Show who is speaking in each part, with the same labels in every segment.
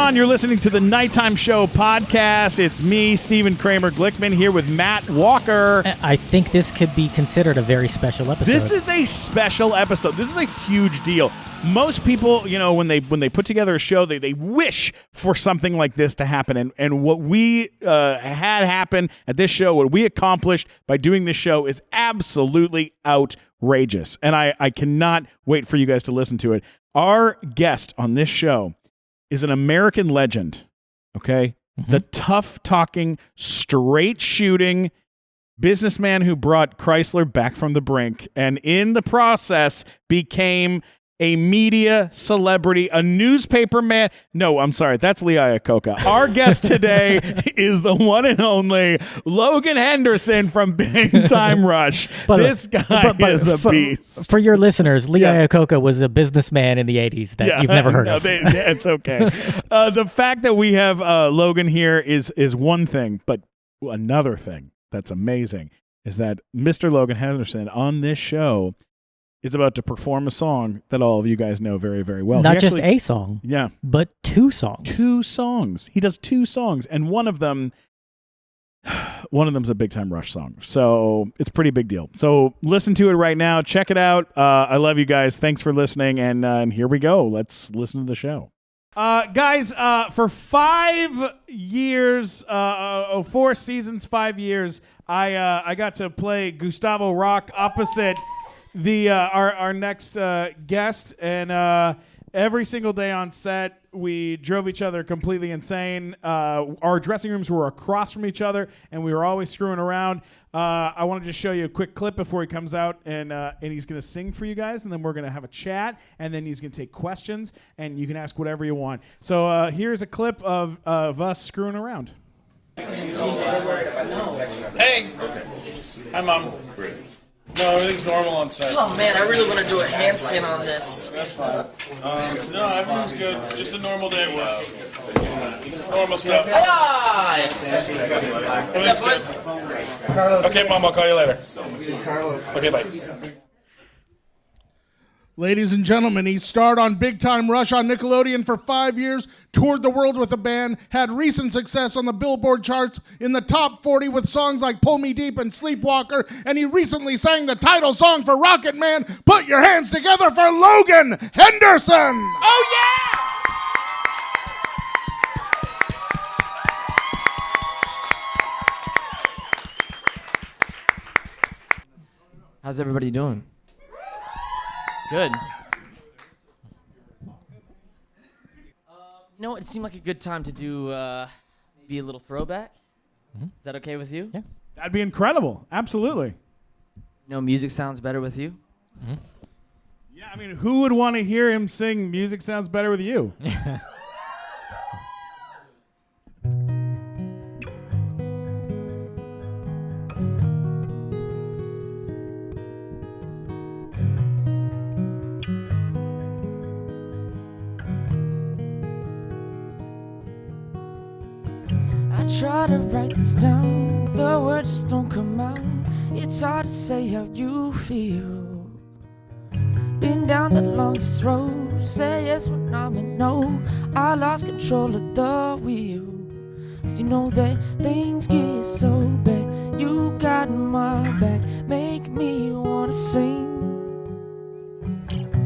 Speaker 1: on? You're listening to the Nighttime Show podcast. It's me, Stephen Kramer Glickman, here with Matt Walker.
Speaker 2: I think this could be considered a very special episode.
Speaker 1: This is a special episode. This is a huge deal. Most people, you know, when they put together a show, they wish for something like this to happen. And what we had happen at this show, what we accomplished by doing this show is absolutely outrageous. And I cannot wait for you guys to listen to it. Our guest on this show is an American legend, okay? Mm-hmm. The tough-talking, straight-shooting businessman who brought Chrysler back from the brink and in the process became a media celebrity, a newspaper man. No, I'm sorry. That's Lee Iacocca. Our guest today is the one and only Logan Henderson from Big Time Rush. This guy is a beast.
Speaker 2: For your listeners, Lee Iacocca was a businessman in the 80s that you've never heard of.
Speaker 1: It's okay. The fact that we have Logan here is one thing, but another thing that's amazing is that Mr. Logan Henderson on this show is about to perform a song that all of you guys know very, very well.
Speaker 2: Not just a song, but two songs.
Speaker 1: Two songs. He does two songs, and one of them's a Big Time Rush song. So it's a pretty big deal. So listen to it right now. Check it out. I love you guys. Thanks for listening, and here we go. Let's listen to the show. Guys, for 5 years, 4 seasons, 5 years, I got to play Gustavo Rock opposite our next guest, and every single day on set we drove each other completely insane. Our dressing rooms were across from each other, and we were always screwing around. I want to just show you a quick clip before he comes out, and he's going to sing for you guys, and then we're going to have a chat, and then he's going to take questions, and you can ask whatever you want. So here's a clip of us screwing around.
Speaker 3: Hey! Hi, Mom. Great. No, everything's normal on set.
Speaker 4: Oh man, I really want to do a handstand on this.
Speaker 3: That's fine. No, everything's good. Just a normal day at work. Normal stuff.
Speaker 4: Hi!
Speaker 3: Everything's good. Okay, Mom, I'll call you later. Okay, bye.
Speaker 5: Ladies and gentlemen, he starred on Big Time Rush on Nickelodeon for 5 years, toured the world with a band, had recent success on the Billboard charts in the top 40 with songs like Pull Me Deep and Sleepwalker, and he recently sang the title song for Rocket Man. Put your hands together for Logan Henderson!
Speaker 1: Oh, yeah!
Speaker 6: How's everybody doing? Good. You know, it seemed like a good time to do be a little throwback. Mm-hmm. Is that okay with you?
Speaker 2: Yeah.
Speaker 1: That'd be incredible. Absolutely.
Speaker 6: You know, music sounds better with you.
Speaker 2: Mm-hmm.
Speaker 1: Yeah, I mean, who would want to hear him sing Music Sounds Better With You?
Speaker 7: I try to write this down, the words just don't come out. It's hard to say how you feel. Been down the longest road, say yes when I'm a no. I lost control of the wheel. 'Cause you know that things get so bad. You got my back, make me wanna sing.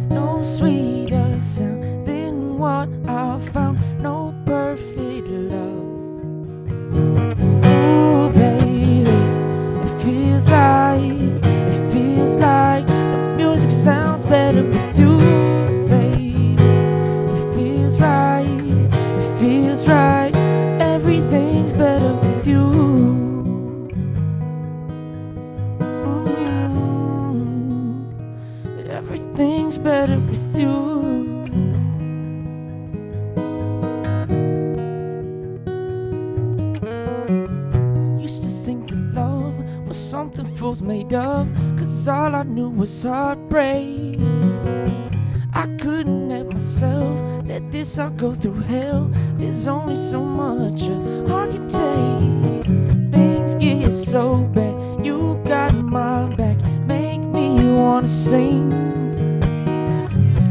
Speaker 7: No sweeter sound than what I found. No perfect love. Ooh, baby, it feels like the music sounds better with you, baby. It feels right, everything's better with you. Everything's better with you. Something fools made of, 'cause all I knew was heartbreak. I couldn't help myself, let this all go through hell. There's only so much a heart can take. Things get so bad, you got my back, make me wanna sing.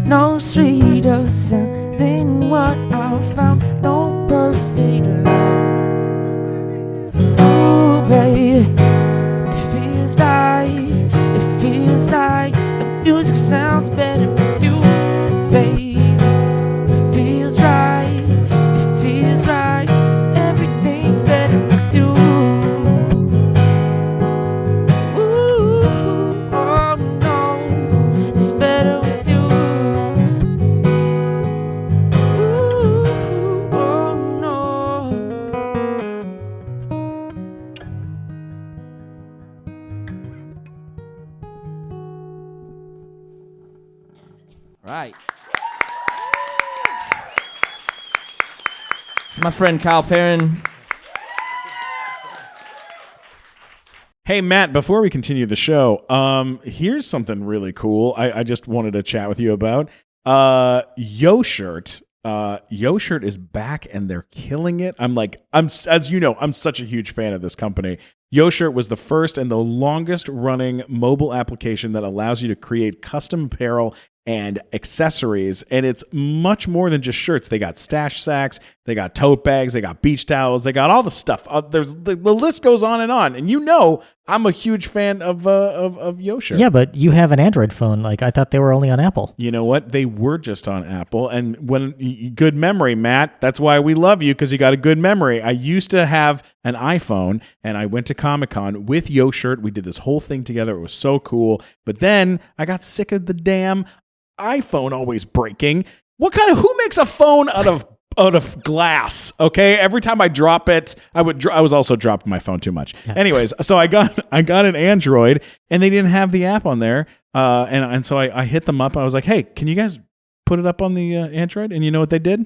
Speaker 7: No sweeter sound than what I found. No perfect love. Ooh, baby, it feels like the music sounds better with you, baby. It feels right, everything's better with you. Ooh, oh no, it's better with you. Ooh, oh no.
Speaker 6: Right. It's my friend Kyle Perrin.
Speaker 1: Hey, Matt, before we continue the show, here's something really cool I just wanted to chat with you about. Yo Shirt. Yo Shirt is back and they're killing it. As you know, I'm such a huge fan of this company. Yo Shirt was the first and the longest running mobile application that allows you to create custom apparel and accessories, and it's much more than just shirts. They got stash sacks, they got tote bags, they got beach towels, they got all the stuff. There's the list goes on, and you know I'm a huge fan of Yo Shirt.
Speaker 2: Yeah, but you have an Android phone. Like, I thought they were only on Apple.
Speaker 1: You know what? They were just on Apple, and good memory, Matt. That's why we love you, because you got a good memory. I used to have an iPhone, and I went to Comic-Con with Yo Shirt. We did this whole thing together. It was so cool. But then I got sick of the damn iPhone always breaking. Who makes a phone out of glass? Okay, every time I drop it, I was also dropping my phone too much. Yeah. Anyways, so I got an Android, and they didn't have the app on there, and so I hit them up. I was like, hey, can you guys put it up on the Android? And you know what they did?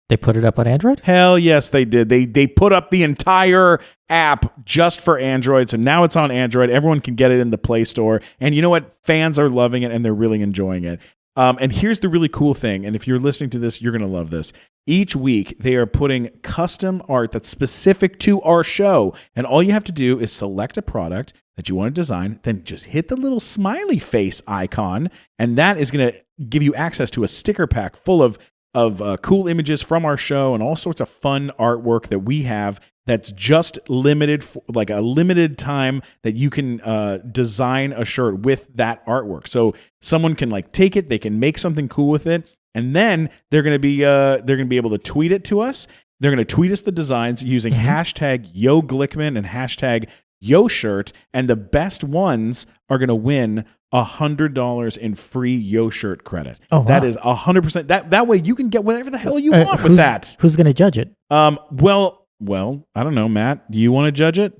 Speaker 2: They put it up on Android?
Speaker 1: Hell yes, they did. They put up the entire app just for Android, so now it's on Android. Everyone can get it in the Play Store, and you know what? Fans are loving it, and they're really enjoying it. And here's the really cool thing, and if you're listening to this, you're going to love this. Each week, they are putting custom art that's specific to our show, and all you have to do is select a product that you want to design, then just hit the little smiley face icon, and that is going to give you access to a sticker pack full of cool images from our show and all sorts of fun artwork that we have that's just limited, like a limited time that you can design a shirt with that artwork. So someone can take it, they can make something cool with it, and then they're going to be able to tweet it to us. They're going to tweet us the designs using hashtag #YoGlickman and hashtag #YoShirt, and the best ones are going to win $100 in free Yo Shirt credit. Oh, wow. That is 100%. That way you can get whatever the hell you want with that.
Speaker 2: Who's going to judge it?
Speaker 1: Well, I don't know, Matt. Do you want to judge it?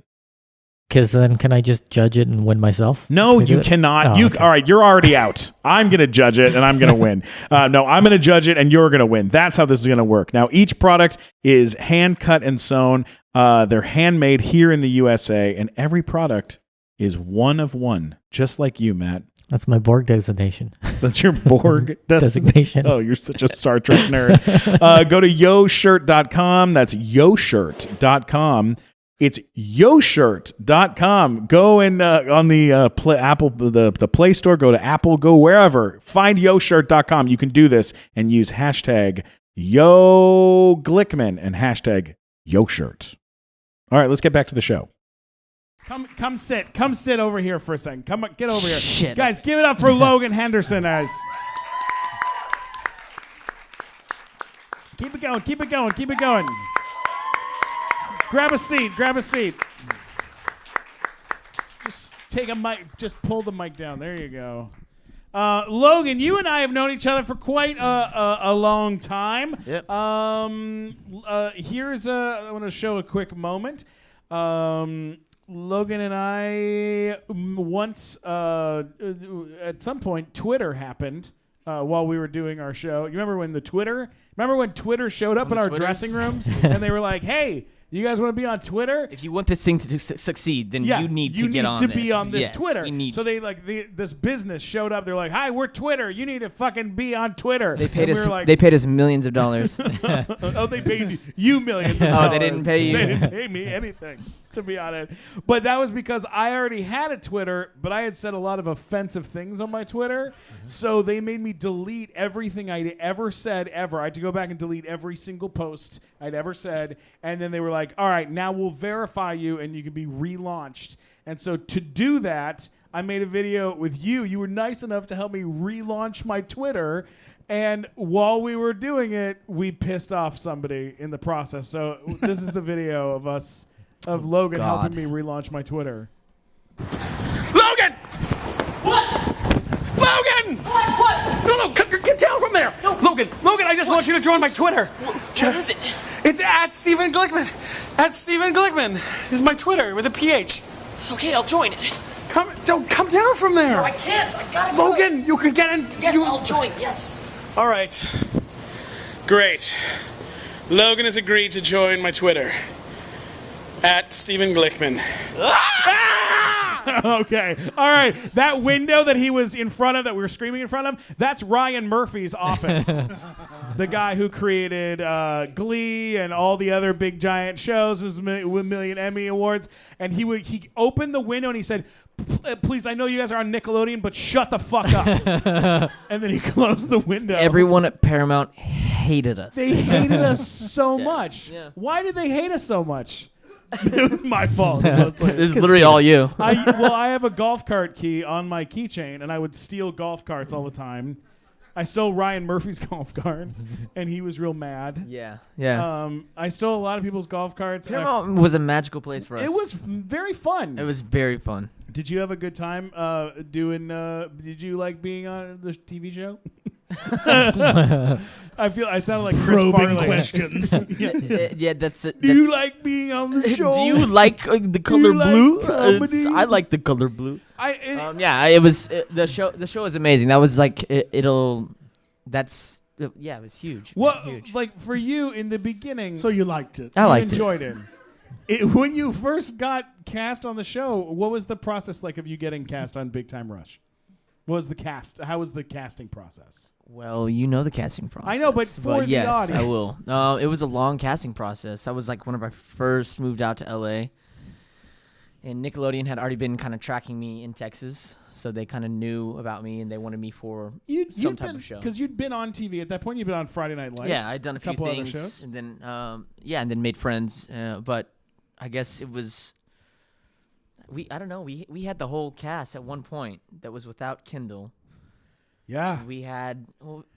Speaker 2: Because then can I just judge it and win myself?
Speaker 1: No, you cannot. Oh, okay. All right, you're already out. I'm going to judge it and I'm going to win. No, I'm going to judge it and you're going to win. That's how this is going to work. Now, each product is hand cut and sewn. They're handmade here in the USA, and every product is one of one, just like you, Matt.
Speaker 2: That's my Borg designation.
Speaker 1: That's your Borg
Speaker 2: designation.
Speaker 1: Oh, you're such a Star Trek nerd. Go to YoShirt.com. That's YoShirt.com. It's YoShirt.com. Go in on the Apple, the Play Store. Go to Apple. Go wherever. Find YoShirt.com. You can do this and use hashtag YoGlickman and hashtag YoShirt. All right, let's get back to the show. Come sit over here for a second. Come on, get over here.
Speaker 6: Shit.
Speaker 1: Guys, give it up for Logan Henderson as. Keep it going. Grab a seat. Just take a mic, just pull the mic down. There you go. Logan, you and I have known each other for quite a long time.
Speaker 6: Yep.
Speaker 1: I want to show a quick moment. Logan and I once, at some point, Twitter happened while we were doing our show. You remember when Twitter showed up in our dressing rooms and they were like, "Hey, you guys want to be on Twitter?
Speaker 6: If you want this thing to succeed, then you need to get on this.
Speaker 1: Be on this
Speaker 6: yes,
Speaker 1: Twitter."
Speaker 6: So
Speaker 1: they this business showed up. They're like, "Hi, we're Twitter. You need to fucking be on Twitter."
Speaker 6: They paid us. They paid us millions of dollars.
Speaker 1: Oh, they paid you millions of dollars.
Speaker 6: Oh, they didn't pay you.
Speaker 1: They didn't pay me anything. to be on it. But that was because I already had a Twitter, but I had said a lot of offensive things on my Twitter. So they made me delete everything I'd ever said ever. I had to go back and delete every single post I'd ever said. And then they were like, all right, now we'll verify you and you can be relaunched. And so to do that, I made a video with you. You were nice enough to help me relaunch my Twitter. And while we were doing it, we pissed off somebody in the process. So this is the video of us, of Logan helping me relaunch my Twitter.
Speaker 3: Logan! What? Logan! What? No, get down from there! No. Logan, I just want you to join my Twitter.
Speaker 4: What is it?
Speaker 3: It's at Steven Glickman. At Steven Glickman is my Twitter with a PH.
Speaker 4: Okay, I'll join it.
Speaker 3: Come down from there.
Speaker 4: No, I can't. I gotta
Speaker 3: Logan, you could get in.
Speaker 4: Yes, I'll join. Yes.
Speaker 3: All right. Great. Logan has agreed to join my Twitter. At Steven Glickman.
Speaker 1: Okay. All right. That window that he was in front of, that we were screaming in front of, that's Ryan Murphy's office. The guy who created Glee and all the other big giant shows with a million Emmy Awards. And he opened the window and he said, please, I know you guys are on Nickelodeon, but shut the fuck up. And then he closed the window.
Speaker 6: Everyone at Paramount hated us.
Speaker 1: They hated us so much.
Speaker 6: Yeah.
Speaker 1: Why did they hate us so much? It was my fault.
Speaker 6: This is literally all you.
Speaker 1: I have a golf cart key on my keychain, and I would steal golf carts all the time. I stole Ryan Murphy's golf cart, and he was real mad.
Speaker 6: Yeah.
Speaker 1: I stole a lot of people's golf carts.
Speaker 6: Paramount was a magical place for us.
Speaker 1: It was very fun.
Speaker 6: It was very fun.
Speaker 1: Did you have a good time doing? Did you like being on the TV show? I sounded like Chris
Speaker 5: Probing
Speaker 1: Farley.
Speaker 5: questions.
Speaker 6: Yeah, that's it.
Speaker 1: Do you like being on the show?
Speaker 6: Do you like the color
Speaker 1: like
Speaker 6: blue?
Speaker 1: comedies?
Speaker 6: I like the color blue.
Speaker 1: It
Speaker 6: The show was amazing. That was like it was huge.
Speaker 1: What,
Speaker 6: Huge.
Speaker 1: like for you in the beginning?
Speaker 5: So you liked it.
Speaker 6: I liked
Speaker 1: you enjoyed it. When you first got cast on the show, what was the process like of you getting cast on Big Time Rush? What was the cast? How was the casting process?
Speaker 6: Well, you know the casting process.
Speaker 1: I know, but for the
Speaker 6: yes,
Speaker 1: audience.
Speaker 6: I will. It was a long casting process. I was like when I first moved out to LA, and Nickelodeon had already been kind of tracking me in Texas, so they kind of knew about me and they wanted me for some type of show.
Speaker 1: Because you'd been on TV at that point. You'd been on Friday Night Lights.
Speaker 6: Yeah, I'd done a few
Speaker 1: couple
Speaker 6: things,
Speaker 1: other shows.
Speaker 6: and then and then made friends. But I guess it was. I don't know. We had the whole cast at one point that was without Kindle.
Speaker 1: Yeah.
Speaker 6: We had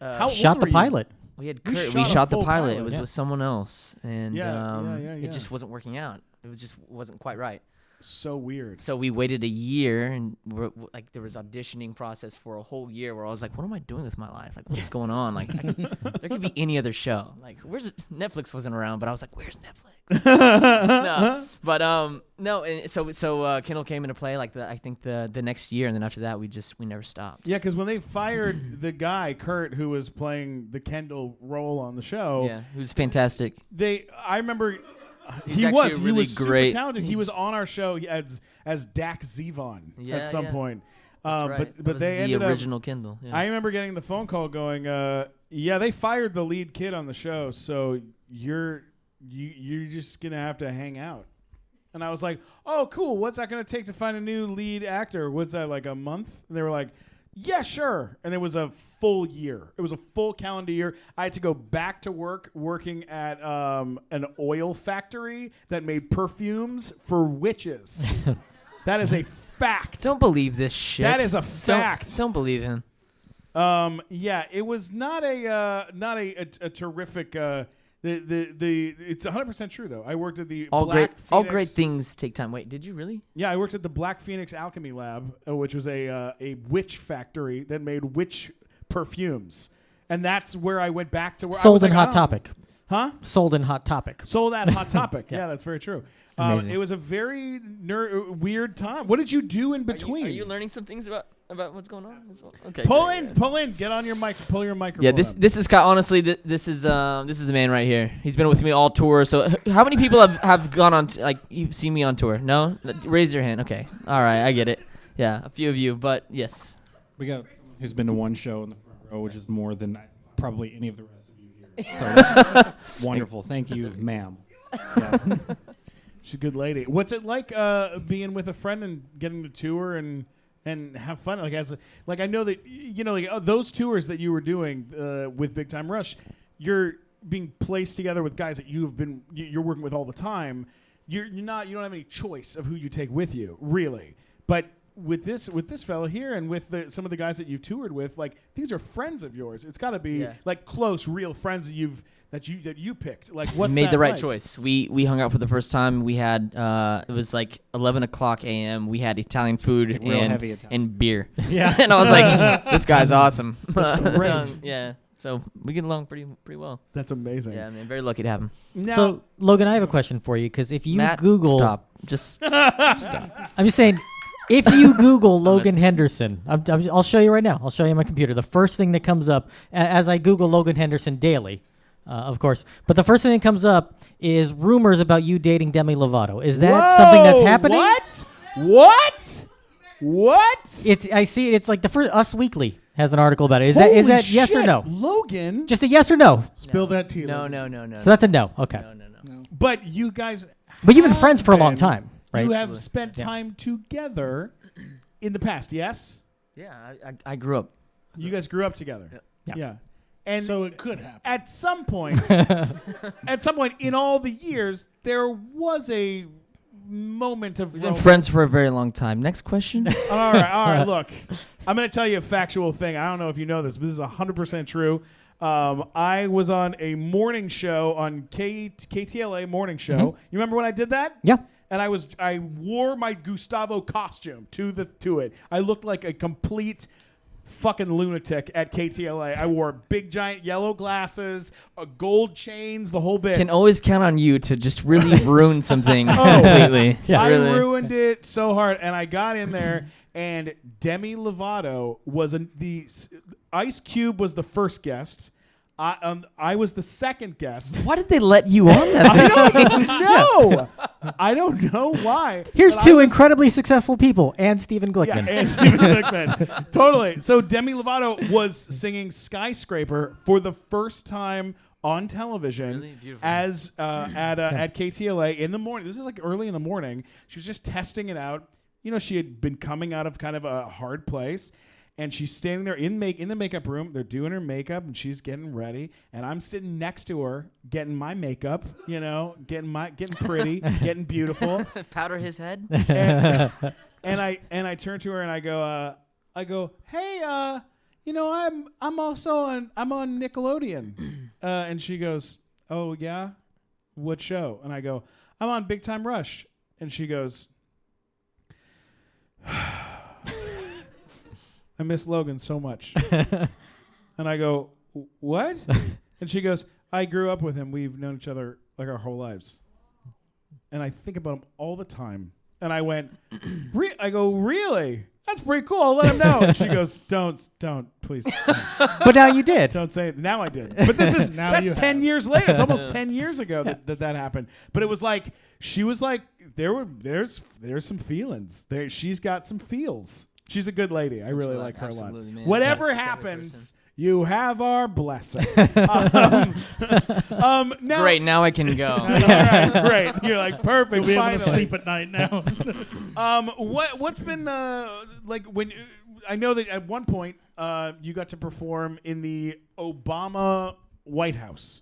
Speaker 1: How
Speaker 2: Shot
Speaker 1: old
Speaker 2: the
Speaker 1: were you?
Speaker 2: pilot.
Speaker 6: we had
Speaker 1: We
Speaker 6: Kurt.
Speaker 1: shot
Speaker 6: We
Speaker 1: a
Speaker 6: shot the
Speaker 1: full
Speaker 6: pilot.
Speaker 1: pilot,
Speaker 6: It was
Speaker 1: yeah.
Speaker 6: with someone else, and
Speaker 1: Yeah.
Speaker 6: it just wasn't working out. It just wasn't quite right.
Speaker 1: So weird.
Speaker 6: So we waited a year, and like there was auditioning process for a whole year where I was like, "What am I doing with my life? Like, what's going on? Like, there could be any other show. Like, where's it? Netflix wasn't around, but I was like, where's Netflix? No, but no. And so Kindle came into play like I think the next year, and then after that we never stopped.
Speaker 1: Yeah, because when they fired the guy Kurt who was playing the Kendall role on the show,
Speaker 6: Yeah, it was fantastic.
Speaker 1: I remember.
Speaker 6: He's
Speaker 1: He
Speaker 6: actually
Speaker 1: was.
Speaker 6: a
Speaker 1: He
Speaker 6: really
Speaker 1: was
Speaker 6: great-
Speaker 1: super talented. He was on our show as Dak Zevon
Speaker 6: Yeah,
Speaker 1: at some
Speaker 6: yeah.
Speaker 1: point.
Speaker 6: That's right.
Speaker 1: But
Speaker 6: That was
Speaker 1: they
Speaker 6: the
Speaker 1: ended
Speaker 6: original Kindle. Yeah.
Speaker 1: I remember getting the phone call going, yeah, they fired the lead kid on the show, so you're just gonna have to hang out. And I was like, oh, cool. What's that gonna take to find a new lead actor? Was that like a month? And they were like, yeah, sure. And it was a full year. It was a full calendar year. I had to go back to work working at an oil factory that made perfumes for witches. That is a fact.
Speaker 6: Don't believe this shit.
Speaker 1: That is a fact.
Speaker 6: Don't believe him.
Speaker 1: Yeah, it was not a terrific. It's 100% true though. I worked at the
Speaker 6: All
Speaker 1: Black
Speaker 6: great
Speaker 1: Phoenix.
Speaker 6: things take time. Wait, did you really?
Speaker 1: Yeah, I worked at the Black Phoenix Alchemy Lab, which was a witch factory that made witch perfumes, and that's where I went back to work.
Speaker 2: Sold in Hot Topic.
Speaker 1: Huh?
Speaker 2: Sold in Hot Topic.
Speaker 1: Sold at Hot Topic. Yeah, that's very true.
Speaker 6: Amazing.
Speaker 1: It was a very weird time. What did you do in between?
Speaker 6: Are you learning some things about what's going on as well? Okay.
Speaker 1: Pull
Speaker 6: great,
Speaker 1: in,
Speaker 6: yeah.
Speaker 1: pull in. Get on your mic. Pull your microphone.
Speaker 6: Yeah,
Speaker 1: up.
Speaker 6: this is honestly this is the man right here. He's been with me all tour. So how many people have gone on you've seen me on tour? No, raise your hand. Okay, all right, I get it. Yeah, a few of you, but yes.
Speaker 8: We got someone who's been to one show in the front row, which is more than probably any of the rest of you here. So that's wonderful. Thank you, ma'am. Yeah.
Speaker 1: She's a good lady. What's it like being with a friend and getting to tour and have fun? Like I know that those tours that you were doing with Big Time Rush, you're being placed together with guys that you're working with all the time. You don't have any choice of who you take with you, really. But with this fellow here and with some of the guys that you've toured with, like these are friends of yours. It's got to be like close, real friends that you picked. Like what's
Speaker 6: made
Speaker 1: that
Speaker 6: the right
Speaker 1: like?
Speaker 6: choice. We hung out for the first time. We had it was like 11:00 a.m. We had Italian food
Speaker 8: Real heavy Italian.
Speaker 6: and beer.
Speaker 8: Yeah.
Speaker 6: And I was like, this guy's awesome.
Speaker 1: That's great.
Speaker 6: Yeah. So we get along pretty well.
Speaker 1: That's amazing.
Speaker 6: Yeah, man, very lucky to have him.
Speaker 1: Now,
Speaker 2: So, Logan, I have a question for you because if you
Speaker 6: Matt,
Speaker 2: Google,
Speaker 6: stop. Just stop.
Speaker 2: I'm just saying, if you Google Logan Henderson, I'll show you right now. I'll show you on my computer. The first thing that comes up as I Google Logan Henderson daily, of course. But the first thing that comes up is rumors about you dating Demi Lovato. Is that something that's happening?
Speaker 1: What?
Speaker 2: I see it. It's like the first Us Weekly has an article about it. Is that yes or
Speaker 1: shit,
Speaker 2: no?
Speaker 1: Logan?
Speaker 2: Just a yes or no.
Speaker 5: Spill that tea.
Speaker 6: No,
Speaker 5: Logan.
Speaker 6: no.
Speaker 2: So that's a no. Okay.
Speaker 6: No.
Speaker 1: But you guys
Speaker 2: But you've been friends for a long
Speaker 1: been-
Speaker 2: time, right?
Speaker 1: You have spent time together in the past, yes?
Speaker 6: Yeah, I grew up.
Speaker 1: You guys grew up together. Yeah. And
Speaker 5: So it could happen.
Speaker 1: at some point in all the years, there was a moment of
Speaker 6: We've been friends for a very long time. Next question.
Speaker 1: All right. Look, I'm going to tell you a factual thing. I don't know if you know this, but this is 100% true. I was on a morning show on KTLA morning show.
Speaker 2: Mm-hmm.
Speaker 1: You remember when I did that?
Speaker 2: Yeah.
Speaker 1: And I wore my Gustavo costume to it. I looked like a complete fucking lunatic at KTLA. I wore big giant yellow glasses, gold chains, the whole bit.
Speaker 6: Can always count on you to just really ruin some things completely.
Speaker 1: I
Speaker 6: Really.
Speaker 1: ruined it so hard, and I got in there, and Demi Lovato was the Ice Cube was the first guest. I was the second guest.
Speaker 6: Why did they let you on that?
Speaker 1: I don't know. I don't know why.
Speaker 2: Here's
Speaker 1: but
Speaker 2: two incredibly successful people and Stephen
Speaker 1: Yeah,
Speaker 2: Glickman.
Speaker 1: and Stephen Glickman. Totally. So Demi Lovato was singing Skyscraper for the first time on television.
Speaker 6: Really beautiful.
Speaker 1: As at KTLA in the morning. This is like early in the morning. She was just testing it out. You know, she had been coming out of kind of a hard place. And she's standing there in the makeup room. They're doing her makeup, and she's getting ready. And I'm sitting next to her, getting my makeup, getting pretty, getting beautiful.
Speaker 6: Powder his head.
Speaker 1: And I turn to her and I go, hey, I'm also on Nickelodeon. And she goes, oh yeah, what show? And I go, I'm on Big Time Rush. And she goes, I miss Logan so much. And I go, what? And she goes, I grew up with him. We've known each other like our whole lives. And I think about him all the time. And I went, I go, really? That's pretty cool. I'll let him know. And she goes, don't, please.
Speaker 2: But now you did.
Speaker 1: Don't say it. Now I did. But this is, that's 10 years later. It's almost 10 years ago that happened. But it was like, she was like, there's some feelings. She's got some feels. She's a good lady. I really like her a lot.
Speaker 6: Man.
Speaker 1: Whatever
Speaker 6: Yes,
Speaker 1: happens, you have our blessing. Now,
Speaker 6: Great, now I can go.
Speaker 1: All right, great. You're like perfect.
Speaker 5: Be able to
Speaker 1: Finally.
Speaker 5: sleep at night now.
Speaker 1: What's been like when I know that at one point you got to perform in the Obama White House.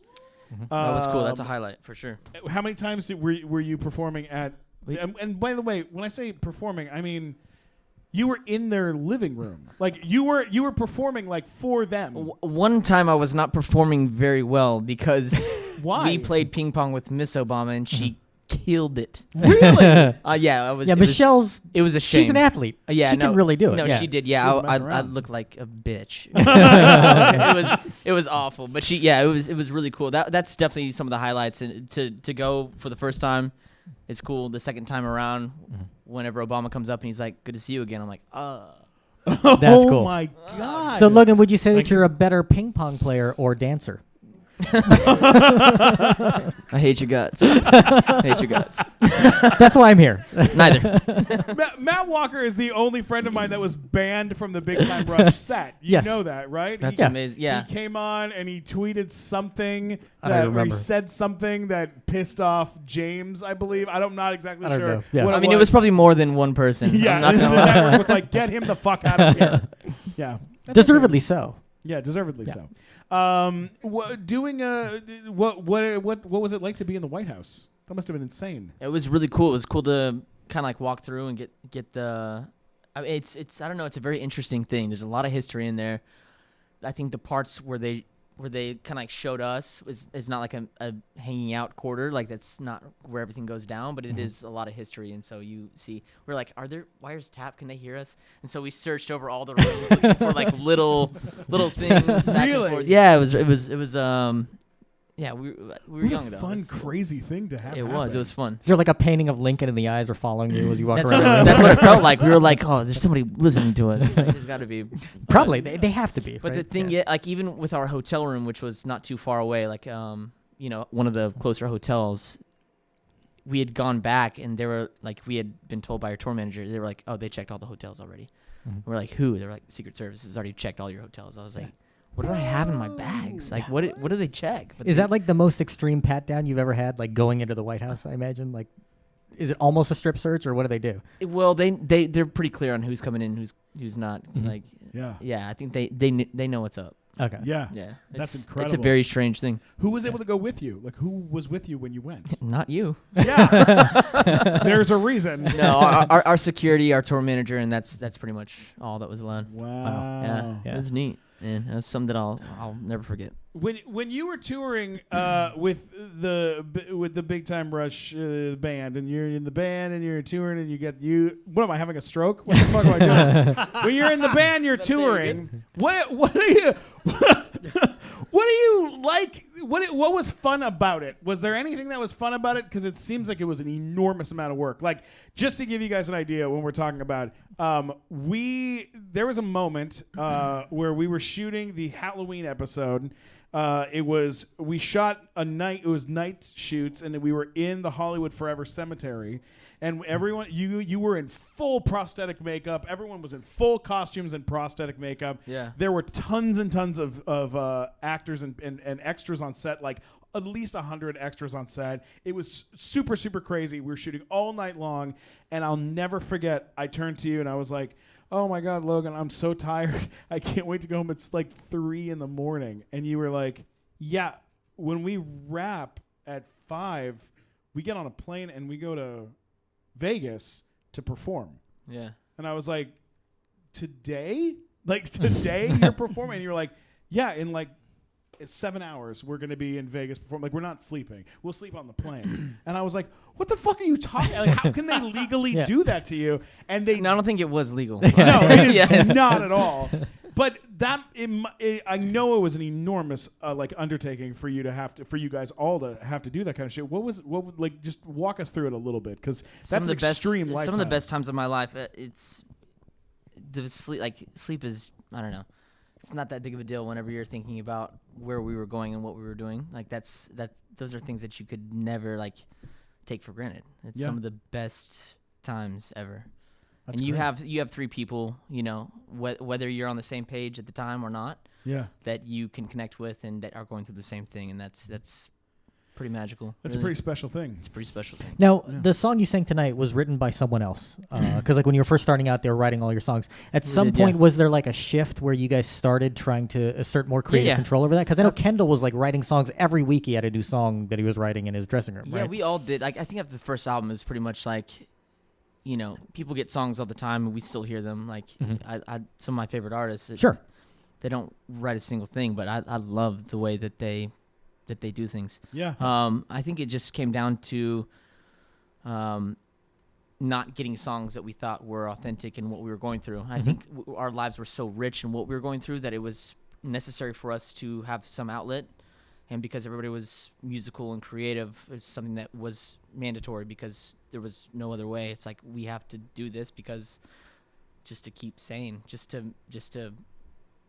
Speaker 6: That was cool. That's a highlight for sure.
Speaker 1: How many times were you performing at? And by the way, when I say performing, I mean you were in their living room. Like you were performing like for them.
Speaker 6: One time I was not performing very well because
Speaker 1: Why?
Speaker 6: we played ping pong with Miss Obama and she killed it.
Speaker 1: Really?
Speaker 6: Yeah, I was.
Speaker 2: Yeah, Michelle's.
Speaker 6: It was a shame.
Speaker 2: She's an athlete.
Speaker 6: Yeah,
Speaker 2: she can really do it.
Speaker 6: No,
Speaker 2: yeah.
Speaker 6: she did. Yeah,
Speaker 1: She wasn't
Speaker 6: I
Speaker 1: messing around.
Speaker 6: looked like a bitch. it was awful, but it was really cool. That's definitely some of the highlights. And to go for the first time, it's cool. The second time around, whenever Obama comes up and he's like, "Good to see you again," I'm like,
Speaker 2: That's cool.
Speaker 1: Oh my God.
Speaker 2: So, Logan, would you say that you're a better ping pong player or dancer?
Speaker 6: I hate your guts. I hate your guts.
Speaker 2: That's why I'm here.
Speaker 6: Neither.
Speaker 1: Matt Walker is the only friend of mine that was banned from the Big Time Rush set. You
Speaker 2: Yes.
Speaker 1: know that, right?
Speaker 6: That's
Speaker 1: He-
Speaker 6: amazing. Yeah.
Speaker 1: He came on and he tweeted something
Speaker 2: I don't
Speaker 1: or he
Speaker 2: remember.
Speaker 1: said something that pissed off James, I believe. I'm not exactly
Speaker 2: I don't
Speaker 1: sure.
Speaker 2: know. Yeah.
Speaker 1: what
Speaker 6: I mean, it was probably more than one person.
Speaker 1: yeah.
Speaker 6: I'm not
Speaker 1: The
Speaker 6: gonna lie.
Speaker 1: network was like, get him the fuck out of here. Yeah. That's
Speaker 2: Deservedly
Speaker 1: okay.
Speaker 2: so.
Speaker 1: Yeah, deservedly
Speaker 2: Yeah.
Speaker 1: so. What was it like to be in the White House? That must have been insane.
Speaker 6: It was really cool. It was cool to kind of like walk through and get the. I mean, it's I don't know. It's a very interesting thing. There's a lot of history in there. I think the parts where they kind of like showed us is not like a hanging out quarter. Like that's not where everything goes down, but it is a lot of history. And so you see, we're like, are there wires tapped? Can they hear us? And so we searched over all the rooms looking for like little things back
Speaker 1: Really?
Speaker 6: and forth. Yeah, it was yeah, we were
Speaker 1: What
Speaker 6: young
Speaker 1: a
Speaker 6: though.
Speaker 1: fun,
Speaker 6: It's cool.
Speaker 1: crazy thing to have.
Speaker 6: It was fun.
Speaker 2: Is there like a painting of Lincoln in the eyes or following you as you walk
Speaker 6: That's
Speaker 2: around?
Speaker 6: what it felt like. We were like, oh, there's somebody listening to us. Like, there's got to be.
Speaker 2: Probably. They have to be.
Speaker 6: But the
Speaker 2: right?
Speaker 6: thing,
Speaker 2: Yeah.
Speaker 6: yeah, like even with our hotel room, which was not too far away, like you know, one of the closer hotels, we had gone back and they were like, we had been told by our tour manager, they were like, oh, they checked all the hotels already. We're like, who? They're like, Secret Service has already checked all your hotels. I was like, what do I have in my bags? Like, what do they check? But
Speaker 2: Is that like the most extreme pat down you've ever had, like going into the White House? I imagine. Like, is it almost a strip search, or what do they do?
Speaker 6: well, they're pretty clear on who's coming in, who's not. Like,
Speaker 1: Yeah.
Speaker 6: I think they know what's up.
Speaker 2: Okay.
Speaker 1: Yeah.
Speaker 6: Yeah,
Speaker 1: That's
Speaker 6: It's a
Speaker 1: incredible.
Speaker 6: very strange thing.
Speaker 1: Who was able to go with you? Like, who was with you when you went?
Speaker 6: Not you.
Speaker 1: Yeah. There's a reason.
Speaker 6: No, our security, our tour manager, and that's pretty much all that was allowed.
Speaker 1: Wow.
Speaker 6: Yeah, it was neat, man. It was something that I'll never forget.
Speaker 1: When you were touring with the Big Time Rush band, and you're in the band and you're touring and what am I having a stroke? What the fuck am I doing? When you're in the band, you're touring. What are you? What do you like? What was fun about it? Was there anything that was fun about it? Because it seems like it was an enormous amount of work. Like, just to give you guys an idea, when we're talking about, there was a moment where we were shooting the Halloween episode. We shot it was night shoots, and we were in the Hollywood Forever Cemetery. And everyone, you were in full prosthetic makeup. Everyone was in full costumes and prosthetic makeup.
Speaker 6: Yeah.
Speaker 1: There were tons and tons of actors and extras on set, like at least 100 extras on set. It was super, super crazy. We were shooting all night long, and I'll never forget, I turned to you and I was like, oh my God, Logan, I'm so tired. I can't wait to go home. It's like 3 a.m. And you were like, yeah, when we wrap at 5, we get on a plane and we go to Vegas to perform.
Speaker 6: Yeah.
Speaker 1: And I was like, today? Like, today you're performing? And you're like, yeah, in like 7 hours we're going to be in Vegas performing. Like, we're not sleeping. We'll sleep on the plane. And I was like, what the fuck are you talking? Like, how can they legally do that to you? And they...
Speaker 6: No, I don't think it was legal.
Speaker 1: No, it is
Speaker 6: Yeah,
Speaker 1: not at all. But I know it was an enormous like undertaking for you guys all to have to do that kind of shit. Just walk us through it a little bit, because that's an extreme lifetime.
Speaker 6: Some of the best times of my life. It's the sleep. Like, sleep is, I don't know. It's not that big of a deal whenever you're thinking about where we were going and what we were doing. Like, those are things that you could never like take for granted. It's some of the best times ever.
Speaker 1: That's
Speaker 6: and you
Speaker 1: great.
Speaker 6: have 3 people, you know, whether you're on the same page at the time or not, that you can connect with and that are going through the same thing, and that's pretty magical.
Speaker 1: That's a pretty special thing.
Speaker 6: It's a pretty special thing.
Speaker 2: Now, the song you sang tonight was written by someone else. Because like when you were first starting out, they were writing all your songs. At some point, was there like a shift where you guys started trying to assert more creative control over that? Because I know Kendall was like writing songs every week. He had a new song that he was writing in his dressing room.
Speaker 6: Yeah,
Speaker 2: right?
Speaker 6: we all did. Like, I think after the first album is pretty much like, you know, people get songs all the time and we still hear them. Like, some of my favorite artists. They don't write a single thing, but I love the way that they do things.
Speaker 1: Yeah.
Speaker 6: I think it just came down to not getting songs that we thought were authentic in what we were going through. I think our lives were so rich in what we were going through that it was necessary for us to have some outlet. And because everybody was musical and creative, it's something that was mandatory because there was no other way. It's like, we have to do this because just to keep sane, just to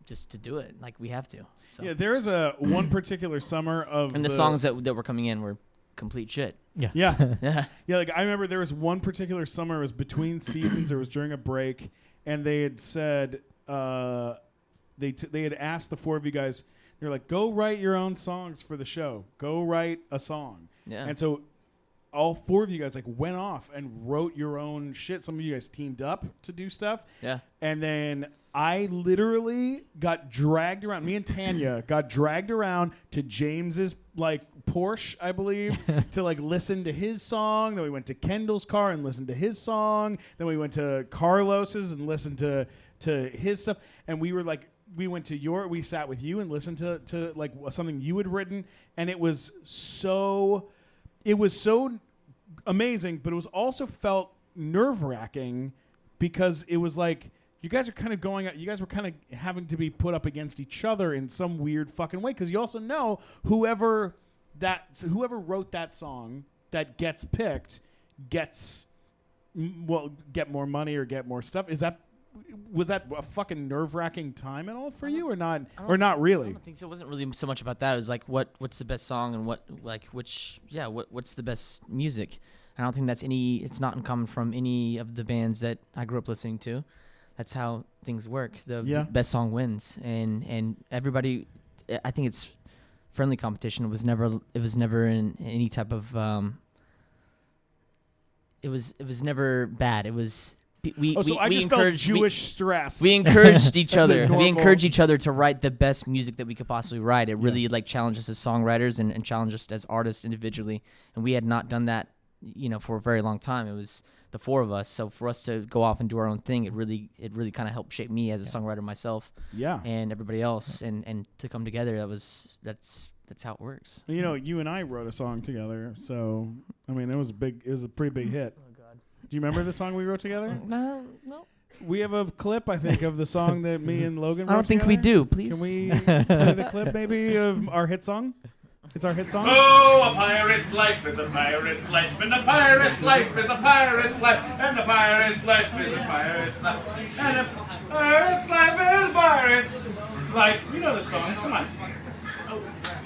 Speaker 6: just to do it. Like we have to. So.
Speaker 1: Yeah, there's a one particular summer of
Speaker 6: And the songs that were coming in were complete shit.
Speaker 1: Yeah.
Speaker 6: Yeah.
Speaker 1: Yeah, like I remember there was one particular summer, it was between seasons, or it was during a break, and they had said, they had asked the four of you guys, they're like, go write your own songs for the show. Go write a song.
Speaker 6: Yeah.
Speaker 1: And so all four of you guys like went off and wrote your own shit. Some of you guys teamed up to do stuff.
Speaker 6: Yeah.
Speaker 1: And then I literally got dragged around. Me and Tanya got dragged around to James's like Porsche, I believe, to like listen to his song. Then we went to Kendall's car and listened to his song. Then we went to Carlos's and listened to his stuff. And we were like, we sat with you and listened to like something you had written, and it was so amazing, but it was also felt nerve-wracking because it was like you guys are kind of going out, you guys were kind of having to be put up against each other in some weird fucking way, because you also know whoever wrote that song that gets picked gets get more money or get more stuff. Was that a fucking nerve-wracking time at all for you, or not? Or not really?
Speaker 6: I don't think so. It wasn't really so much about that. It was like what's the best song and what's the best music. I don't think it's not uncommon from any of the bands that I grew up listening to. That's how things work. The best song wins, and everybody. I think it's friendly competition. It was never in any type of. It was never bad. It was. We
Speaker 1: just felt Jewish stress.
Speaker 6: We encouraged each other.
Speaker 1: normal.
Speaker 6: We encouraged each other to write the best music that we could possibly write. It really challenged us as songwriters and challenged us as artists individually. And we had not done that, for a very long time. It was the four of us. So for us to go off and do our own thing, it really kind of helped shape me as a songwriter myself.
Speaker 1: Yeah.
Speaker 6: And everybody else, and to come together, that's how it works.
Speaker 1: You and I wrote a song together, so I mean, it was a pretty big hit. Do you remember the song we wrote together?
Speaker 6: No.
Speaker 1: We have a clip, I think, of the song that me and Logan wrote
Speaker 6: I don't think we
Speaker 1: together.
Speaker 6: do. Please.
Speaker 1: Can we play the clip, maybe, of our hit song? It's our hit song?
Speaker 3: Oh, a pirate's life is a pirate's life, and a pirate's life is a pirate's life, and a pirate's life is a pirate's life, and a pirate's life is a pirate's life. You know the song. Come on.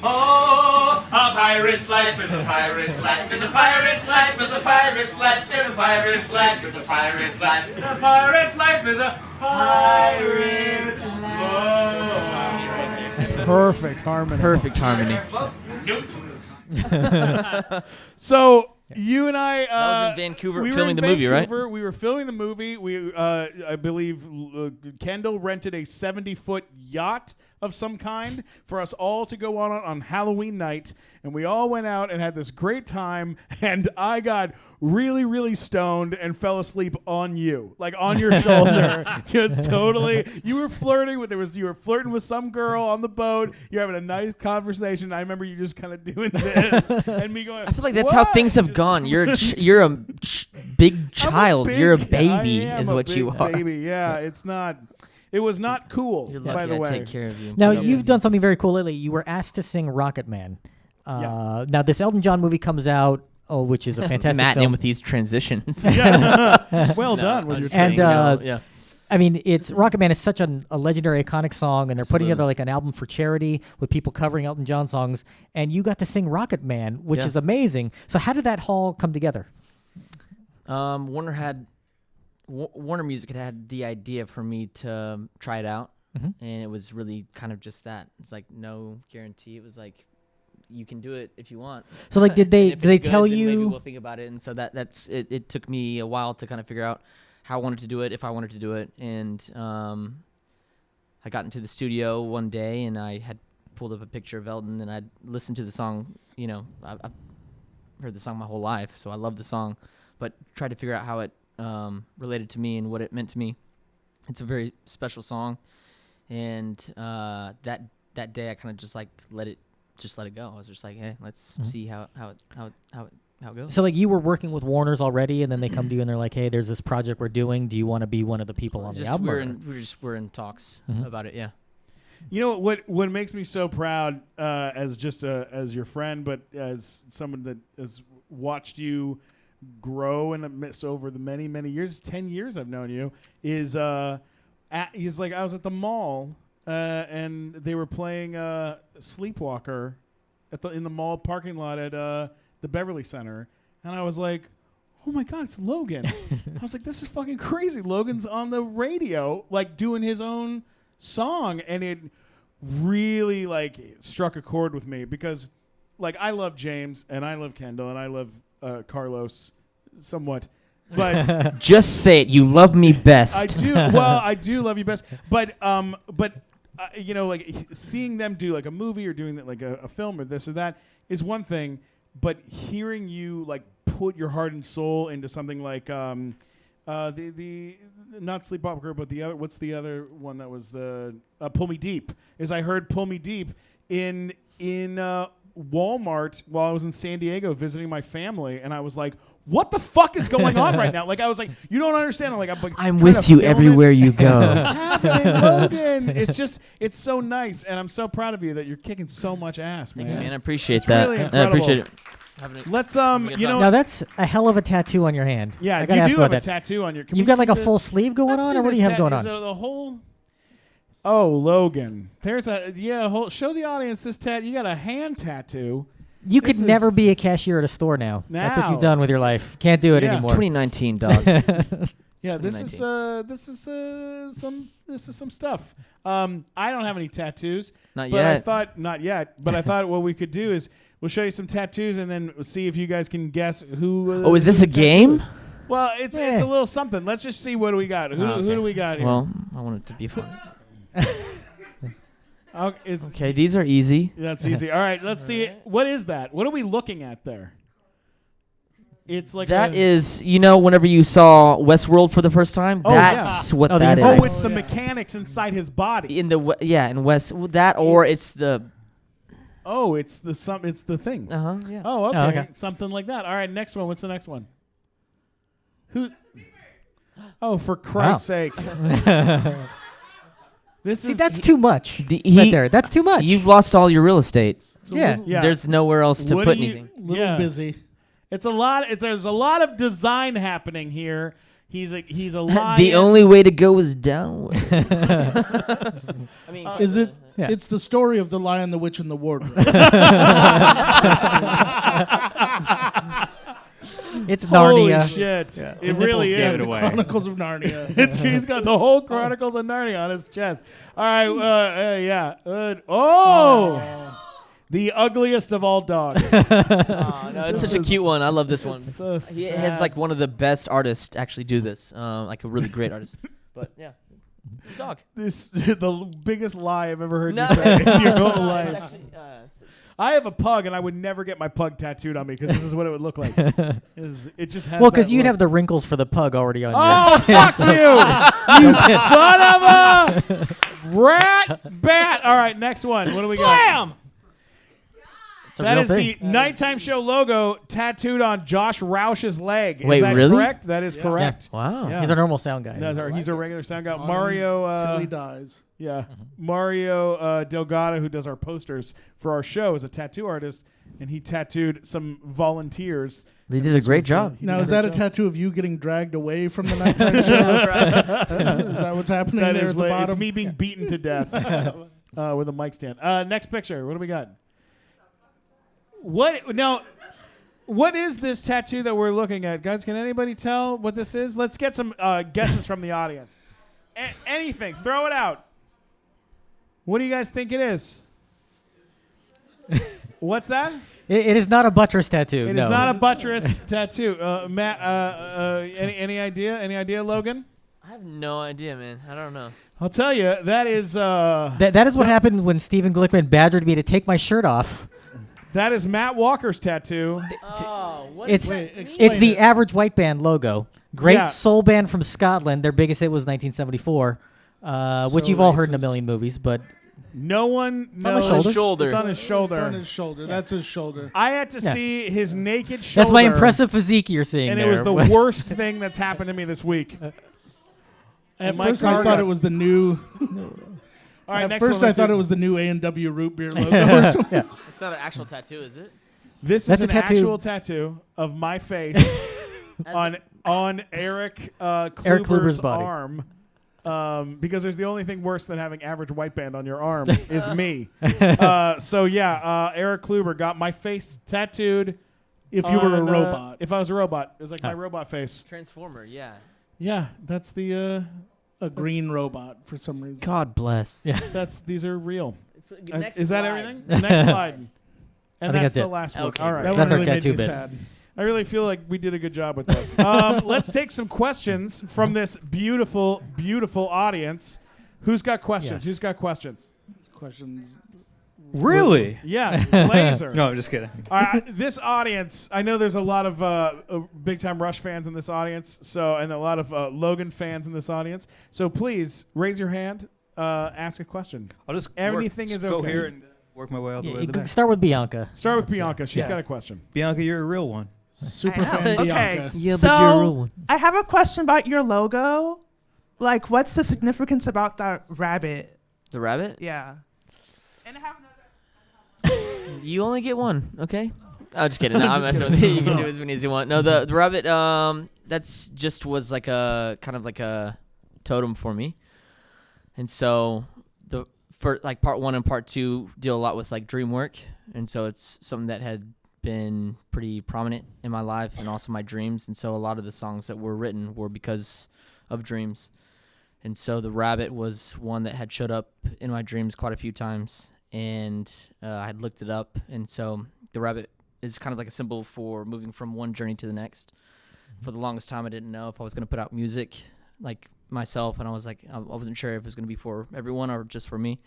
Speaker 3: Oh, a pirate's life is a pirate's life, and a pirate's life is a pirate's life, and a pirate's life is a pirate's life, and a pirate's life is a pirate's life.
Speaker 1: Perfect harmony.
Speaker 6: Perfect harmony.
Speaker 1: So you and I
Speaker 6: That was in Vancouver
Speaker 1: we were
Speaker 6: filming
Speaker 1: in
Speaker 6: the movie, right?
Speaker 1: Vancouver. We were filming the movie. We I believe Kendall rented a 70-foot yacht of some kind for us all to go on Halloween night, and we all went out and had this great time, and I got really, really stoned and fell asleep on you, like on your shoulder. Just totally. You were flirting with some girl on the boat. You're having a nice conversation. I remember you just kind of doing this and me going,
Speaker 6: I feel like that's how things have gone. You're a big child. You're a baby, is what you are.
Speaker 1: Baby, yeah. It was not cool.
Speaker 6: You're
Speaker 1: by
Speaker 6: lucky
Speaker 1: the
Speaker 6: I
Speaker 1: way.
Speaker 6: take care of you.
Speaker 2: Now, you've done something very cool lately. You were asked to sing Rocket Man. Now, this Elton John movie comes out, which is a fantastic
Speaker 6: Matt
Speaker 2: film.
Speaker 6: in with these transitions.
Speaker 1: Well done with your
Speaker 2: And
Speaker 6: yeah.
Speaker 2: I mean, it's Rocket Man is such a legendary, iconic song, and they're putting together like an album for charity with people covering Elton John songs, and you got to sing Rocket Man, which is amazing. So how did that all come together?
Speaker 6: Warner Music had the idea for me to try it out, and it was really kind of just that. It's like no guarantee. It was like you can do it if you want.
Speaker 2: So like, did they
Speaker 6: If
Speaker 2: did they
Speaker 6: it's good,
Speaker 2: tell
Speaker 6: then
Speaker 2: you?
Speaker 6: Maybe we'll think about it. And so that's it. It took me a while to kind of figure out how I wanted to do it, if I wanted to do it, and I got into the studio one day and I had pulled up a picture of Elton and I'd listened to the song. I've heard the song my whole life, so I love the song, but tried to figure out how it related to me and what it meant to me. It's a very special song, and that day I kind of just like let it go. I was just like, hey, let's see how it goes.
Speaker 2: So like, you were working with Warner's already, and then they come to you and they're like, hey, there's this project we're doing. Do you want to be one of the people on the album?
Speaker 6: We're in talks about it. Yeah.
Speaker 1: You know what makes me so proud as your friend, but as someone that has watched you grow over the many years, 10 years I've known you, is he's like, I was at the mall and they were playing Sleepwalker in the mall parking lot at the Beverly Center, and I was like, oh my God, it's Logan. I was like, this is fucking crazy. Logan's on the radio, like doing his own song, and it really like struck a chord with me because like I love James and I love Kendall and I love Carlos somewhat, but
Speaker 6: Just say it. You love me best.
Speaker 1: I do. Well, I do love you best, but you know, like seeing them do like a movie or doing like a film or this or that is one thing, but hearing you like put your heart and soul into something like the not Sleepwalker, but the other, what's the other one that was the Pull Me Deep? Is I heard Pull Me Deep in Walmart while I was in San Diego visiting my family, and I was like, what the fuck is going on right now? Like I was like, you don't understand. I'm
Speaker 6: I'm with you everywhere you go.
Speaker 1: What's happening, Logan? It's so nice, and I'm so proud of you that you're kicking so much ass, man.
Speaker 6: Thank you, man. I appreciate
Speaker 1: It's
Speaker 6: that.
Speaker 1: really
Speaker 6: I
Speaker 1: incredible.
Speaker 6: appreciate it.
Speaker 1: Let's
Speaker 6: good
Speaker 1: you know,
Speaker 2: Now that's a hell of a tattoo on your hand.
Speaker 1: yeah,
Speaker 2: I gotta
Speaker 1: you
Speaker 2: ask
Speaker 1: do
Speaker 2: about
Speaker 1: have a
Speaker 2: that.
Speaker 1: tattoo on your. Can
Speaker 2: You've
Speaker 1: we
Speaker 2: got
Speaker 1: see
Speaker 2: like a
Speaker 1: the-
Speaker 2: full sleeve going
Speaker 1: let's
Speaker 2: on,
Speaker 1: see
Speaker 2: or what do
Speaker 1: this
Speaker 2: you have
Speaker 1: tat-
Speaker 2: going
Speaker 1: is
Speaker 2: on?
Speaker 1: it the whole. Oh, Logan, there's a show the audience this tat. You got a hand tattoo.
Speaker 2: You
Speaker 1: this
Speaker 2: could
Speaker 1: is-
Speaker 2: never be a cashier at a store now. That's what
Speaker 1: Now.
Speaker 2: you've done with your life. Can't do it
Speaker 1: Yeah.
Speaker 2: anymore.
Speaker 6: 2019, dog.
Speaker 1: Yeah, this is some stuff. I don't have any tattoos.
Speaker 6: Not
Speaker 1: but I
Speaker 6: yet.
Speaker 1: thought not yet. But I thought what we could do is we'll show you some tattoos and then see if you guys can guess who.
Speaker 6: Oh, is this
Speaker 1: who
Speaker 6: a
Speaker 1: the tattoo
Speaker 6: game?
Speaker 1: is. Well, it's a little something. Let's just see what do we got. Who
Speaker 6: okay.
Speaker 1: do we got here?
Speaker 6: Well, I want it to be fun.
Speaker 1: It's,
Speaker 6: Okay, these are easy.
Speaker 1: that's easy. All right, let's see. What is that? What are we looking at there? It's like
Speaker 6: That is, you know, whenever you saw Westworld for the first time,
Speaker 1: Oh,
Speaker 6: that's what
Speaker 2: Oh, the
Speaker 6: that is.
Speaker 2: inside.
Speaker 1: Oh, it's the mechanics inside his body.
Speaker 6: In the in West that or
Speaker 1: It's-
Speaker 6: it's the
Speaker 1: Oh, it's the It's the thing.
Speaker 6: yeah.
Speaker 1: Oh, okay.
Speaker 2: okay.
Speaker 1: Something like that. All right, next one. What's the next one? Who? Oh, for Christ's sake! This
Speaker 2: See,
Speaker 1: is
Speaker 2: that's too much.
Speaker 6: The-
Speaker 2: right
Speaker 6: he-
Speaker 2: there. That's too much.
Speaker 6: You've lost all your real estate.
Speaker 5: It's a
Speaker 2: Yeah.
Speaker 5: little,
Speaker 1: yeah.
Speaker 6: There's nowhere else to
Speaker 1: What
Speaker 6: put
Speaker 1: do you-
Speaker 6: anything.
Speaker 5: little busy.
Speaker 1: It's a lot. There's a lot of design happening here. He's a lion.
Speaker 6: The only way to go is downwards. I mean,
Speaker 5: Is it?
Speaker 2: Yeah.
Speaker 5: It's the story of the Lion, the Witch, and the Wardrobe.
Speaker 2: It's
Speaker 1: Holy
Speaker 2: Narnia.
Speaker 1: shit!
Speaker 2: Yeah.
Speaker 1: It really
Speaker 8: gave
Speaker 1: is.
Speaker 8: it away.
Speaker 5: Chronicles of Narnia.
Speaker 1: He's got the whole Chronicles of Narnia on his chest. All right, yeah. Oh, the ugliest of all dogs.
Speaker 6: oh, no, it's such a cute one. I love this one.
Speaker 1: So
Speaker 6: He has
Speaker 1: sad.
Speaker 6: like one of the best artists actually do this. Like a really great artist. But yeah, it's his dog.
Speaker 1: This the biggest lie I've ever heard
Speaker 6: No.
Speaker 1: you say in your whole
Speaker 6: It's
Speaker 1: life.
Speaker 6: actually,
Speaker 1: I have a pug, and I would never get my pug tattooed on me because this is what it would look like. It just has
Speaker 2: Well, because
Speaker 1: that
Speaker 2: you'd
Speaker 1: look.
Speaker 2: have the wrinkles for the pug already on
Speaker 1: Oh, fuck you! You son of a rat bat! All right, next one. What do we got?
Speaker 2: It's a
Speaker 1: That
Speaker 2: real
Speaker 1: is
Speaker 2: thing.
Speaker 1: the nighttime show logo tattooed on Josh Roush's leg.
Speaker 6: Wait,
Speaker 1: is that
Speaker 6: really?
Speaker 1: correct? That is correct.
Speaker 6: wow.
Speaker 1: Yeah.
Speaker 2: He's a normal sound guy.
Speaker 1: He's a regular sound guy.
Speaker 5: On
Speaker 1: Mario,
Speaker 5: till he dies.
Speaker 1: yeah, Mario Delgado, who does our posters for our show, is a tattoo artist, and he tattooed some volunteers.
Speaker 6: They did a great job.
Speaker 1: He
Speaker 5: Now,
Speaker 1: did
Speaker 5: is that a
Speaker 1: great job.
Speaker 5: tattoo of you getting dragged away from the nighttime show? Is that what's happening
Speaker 1: That
Speaker 5: there
Speaker 1: is
Speaker 5: at the
Speaker 1: what,
Speaker 5: bottom?
Speaker 1: it's me being beaten to death with a mic stand. Next picture. What do we got? What now? What is this tattoo that we're looking at, guys? Can anybody tell what this is? Let's get some guesses from the audience. Anything, throw it out. What do you guys think it is? What's that?
Speaker 2: It is not a buttress tattoo.
Speaker 1: It
Speaker 2: no.
Speaker 1: is not a buttress tattoo. Matt, any idea? Any idea, Logan?
Speaker 6: I have no idea, man. I don't know.
Speaker 1: I'll tell you. That is.
Speaker 2: That is what happened when Stephen Glickman badgered me to take my shirt off.
Speaker 1: That is Matt Walker's tattoo.
Speaker 6: Oh, what
Speaker 2: It's
Speaker 5: Wait, explain
Speaker 2: it's the
Speaker 5: it.
Speaker 2: Average White Band logo. Great
Speaker 1: Yeah.
Speaker 2: soul band from Scotland. Their biggest hit was 1974, which
Speaker 5: So
Speaker 2: you've all heard in a
Speaker 5: racist.
Speaker 2: million movies. But
Speaker 1: No one
Speaker 2: on
Speaker 1: knows.
Speaker 2: my shoulders.
Speaker 6: Shoulder.
Speaker 1: It's on his shoulder.
Speaker 5: It's on his shoulder. That's his shoulder.
Speaker 1: I had to
Speaker 2: Yeah.
Speaker 1: see his naked shoulder.
Speaker 2: that's my impressive physique you're seeing
Speaker 1: And it
Speaker 2: there.
Speaker 1: was the worst thing that's happened to me this week.
Speaker 5: At
Speaker 1: Mike
Speaker 5: first, I
Speaker 1: Carter.
Speaker 5: thought it was the new.
Speaker 1: All right,
Speaker 5: At
Speaker 1: next
Speaker 5: first,
Speaker 1: one,
Speaker 5: I
Speaker 1: let's
Speaker 5: thought
Speaker 1: see.
Speaker 5: it was the new A&W root beer logo or something.
Speaker 6: It's not an actual tattoo, is it?
Speaker 1: This
Speaker 2: That's
Speaker 1: is
Speaker 2: a
Speaker 1: an
Speaker 2: tattoo.
Speaker 1: actual tattoo of my face on Eric Kluber's
Speaker 2: Kluber's body.
Speaker 1: arm. Because there's the only thing worse than having average white band on your arm is me. So yeah, Eric Kluber got my face tattooed.
Speaker 5: If you were a
Speaker 1: on,
Speaker 5: robot.
Speaker 1: if I was a robot, it was like my robot face.
Speaker 6: Transformer, yeah.
Speaker 1: Yeah, that's the.
Speaker 5: A green robot for some reason.
Speaker 6: God bless.
Speaker 2: Yeah.
Speaker 1: These are real.
Speaker 6: Next
Speaker 1: Is that
Speaker 6: slide.
Speaker 1: everything? Next slide. And
Speaker 2: I think
Speaker 1: that's
Speaker 2: that's
Speaker 1: the
Speaker 2: it.
Speaker 1: last one.
Speaker 6: Okay,
Speaker 1: All right.
Speaker 5: That
Speaker 2: That's
Speaker 5: one
Speaker 2: our
Speaker 5: really made
Speaker 2: tattoo
Speaker 5: me
Speaker 2: bit.
Speaker 5: sad.
Speaker 1: I really feel like we did a good job with that. Let's take some questions from this beautiful, beautiful audience. Who's got questions?
Speaker 2: Yes.
Speaker 1: Who's got questions?
Speaker 5: Questions.
Speaker 9: Really?
Speaker 1: Yeah, Laser.
Speaker 9: No, I'm just kidding.
Speaker 1: All right, this audience, I know there's a lot of Big Time Rush fans in this audience, and a lot of Logan fans in this audience. So please raise your hand, ask a question.
Speaker 9: I'll just
Speaker 1: Everything is
Speaker 9: go
Speaker 1: okay.
Speaker 9: here and work my way all the way
Speaker 2: Yeah,
Speaker 9: to the back.
Speaker 2: start with Bianca.
Speaker 1: Start with Bianca. She's
Speaker 9: Yeah.
Speaker 1: got a question.
Speaker 9: Bianca, you're a real one.
Speaker 5: Super
Speaker 10: I am.
Speaker 5: fan
Speaker 10: Okay.
Speaker 5: Bianca.
Speaker 6: Yeah,
Speaker 10: So, I have a question about your logo. Like, what's the significance about that rabbit?
Speaker 6: The rabbit?
Speaker 10: Yeah. And I have another.
Speaker 6: You only get one, okay? I'm just kidding. No, I'm messing with you. You can do as many as you want. No, the rabbit, that's just was like a kind of like a totem for me. And so for like part 1 and part 2 deal a lot with like dream work. And so it's something that had been pretty prominent in my life and also my dreams. And so a lot of the songs that were written were because of dreams. And so the rabbit was one that had showed up in my dreams quite a few times. And I had looked it up, and so the rabbit is kind of like a symbol for moving from one journey to the next. For the longest time, I didn't know if I was going to put out music like myself, and I was like, I wasn't sure if it was going to be for everyone or just for me.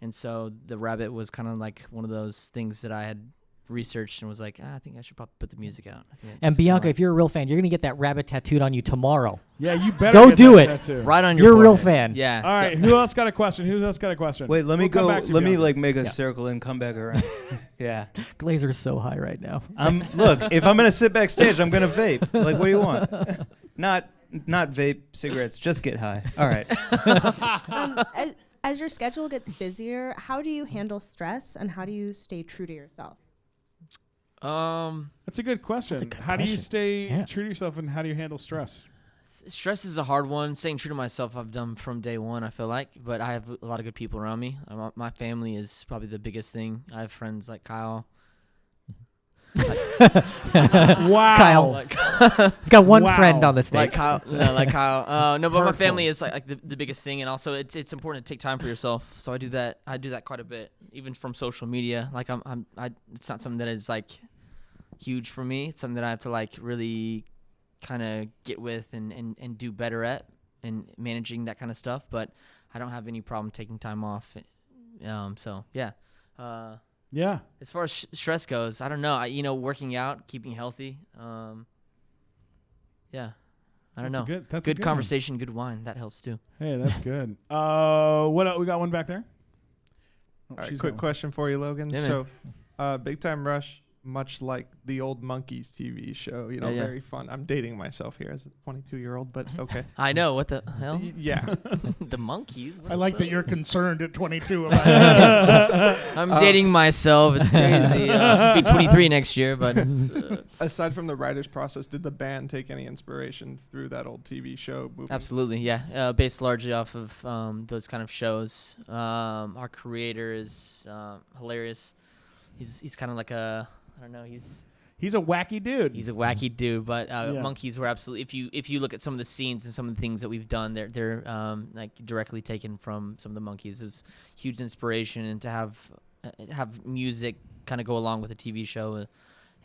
Speaker 6: And so the rabbit was kind of like one of those things that I had researched and was like, I think I should probably put the music out.
Speaker 2: And Bianca, if you're a real fan, you're gonna get that rabbit tattooed on you tomorrow.
Speaker 1: Yeah, you better
Speaker 2: Go
Speaker 1: get
Speaker 2: do
Speaker 1: that
Speaker 2: it.
Speaker 1: tattoo.
Speaker 6: right on your
Speaker 2: You're a real
Speaker 6: forehead.
Speaker 2: fan.
Speaker 6: Yeah.
Speaker 1: All right, who else got a question? Who else got a question?
Speaker 9: Wait, let me
Speaker 1: We'll come
Speaker 9: go.
Speaker 1: back to
Speaker 9: Let me
Speaker 1: Bianca.
Speaker 9: like make a
Speaker 2: Yeah.
Speaker 9: circle and come back around. Yeah.
Speaker 2: Glazer's so high right now.
Speaker 9: Look, if I'm gonna sit backstage, I'm gonna vape. Like, what do you want? Not vape cigarettes. Just get high. All right.
Speaker 11: As your schedule gets busier, how do you handle stress and how do you stay true to yourself?
Speaker 1: That's a good question.
Speaker 2: That's a good
Speaker 1: How do you
Speaker 2: question.
Speaker 1: stay true to yourself, and how do you handle stress?
Speaker 6: Stress is a hard one. Staying true to myself, I've done from day one, I feel like. But I have a lot of good people around me. My family is probably the biggest thing. I have friends like Kyle.
Speaker 1: Wow.
Speaker 2: Kyle. He's got one
Speaker 1: Wow.
Speaker 2: friend on the stage.
Speaker 6: Like Kyle. No, like Kyle. No, but my
Speaker 1: Hurtful.
Speaker 6: family is like the biggest thing. And also it's important to take time for yourself. So I do that quite a bit, even from social media. Like it's not something that is like huge for me. It's something that I have to like really kind of get with and do better at and managing that kind of stuff. But I don't have any problem taking time off. So yeah.
Speaker 1: Yeah.
Speaker 6: As far as stress goes, I don't know. Working out, keeping healthy. Yeah. I don't know.
Speaker 1: That's a
Speaker 6: good
Speaker 1: good
Speaker 6: conversation, good wine. That helps too.
Speaker 1: One. Hey, that's good. What else? We got one back there.
Speaker 12: All right,
Speaker 1: she's
Speaker 12: quick
Speaker 1: going.
Speaker 12: question for you, Logan.
Speaker 6: Yeah,
Speaker 12: So, Big Time Rush, much like the old Monkeys TV show,
Speaker 6: Yeah.
Speaker 12: very fun. I'm dating myself here as a 22-year-old, but okay.
Speaker 6: I know. What the hell?
Speaker 12: Yeah.
Speaker 6: The monkeys? What
Speaker 5: I
Speaker 6: are
Speaker 5: like that you're
Speaker 6: those?
Speaker 5: concerned at 22 about that.
Speaker 6: I'm dating myself. It's crazy. I'll be 23 next year, but it's,
Speaker 12: Aside from the writer's process, did the band take any inspiration through that old TV show movie?
Speaker 6: absolutely, yeah. Based largely off of those kind of shows. Our creator is hilarious. He's kind of like I don't know.
Speaker 1: He's a wacky dude.
Speaker 6: He's a wacky dude, but
Speaker 1: Yeah.
Speaker 6: monkeys were absolutely. If you look at some of the scenes and some of the things that we've done, they're like directly taken from some of the monkeys. It was huge inspiration, and to have music kind of go along with a TV show,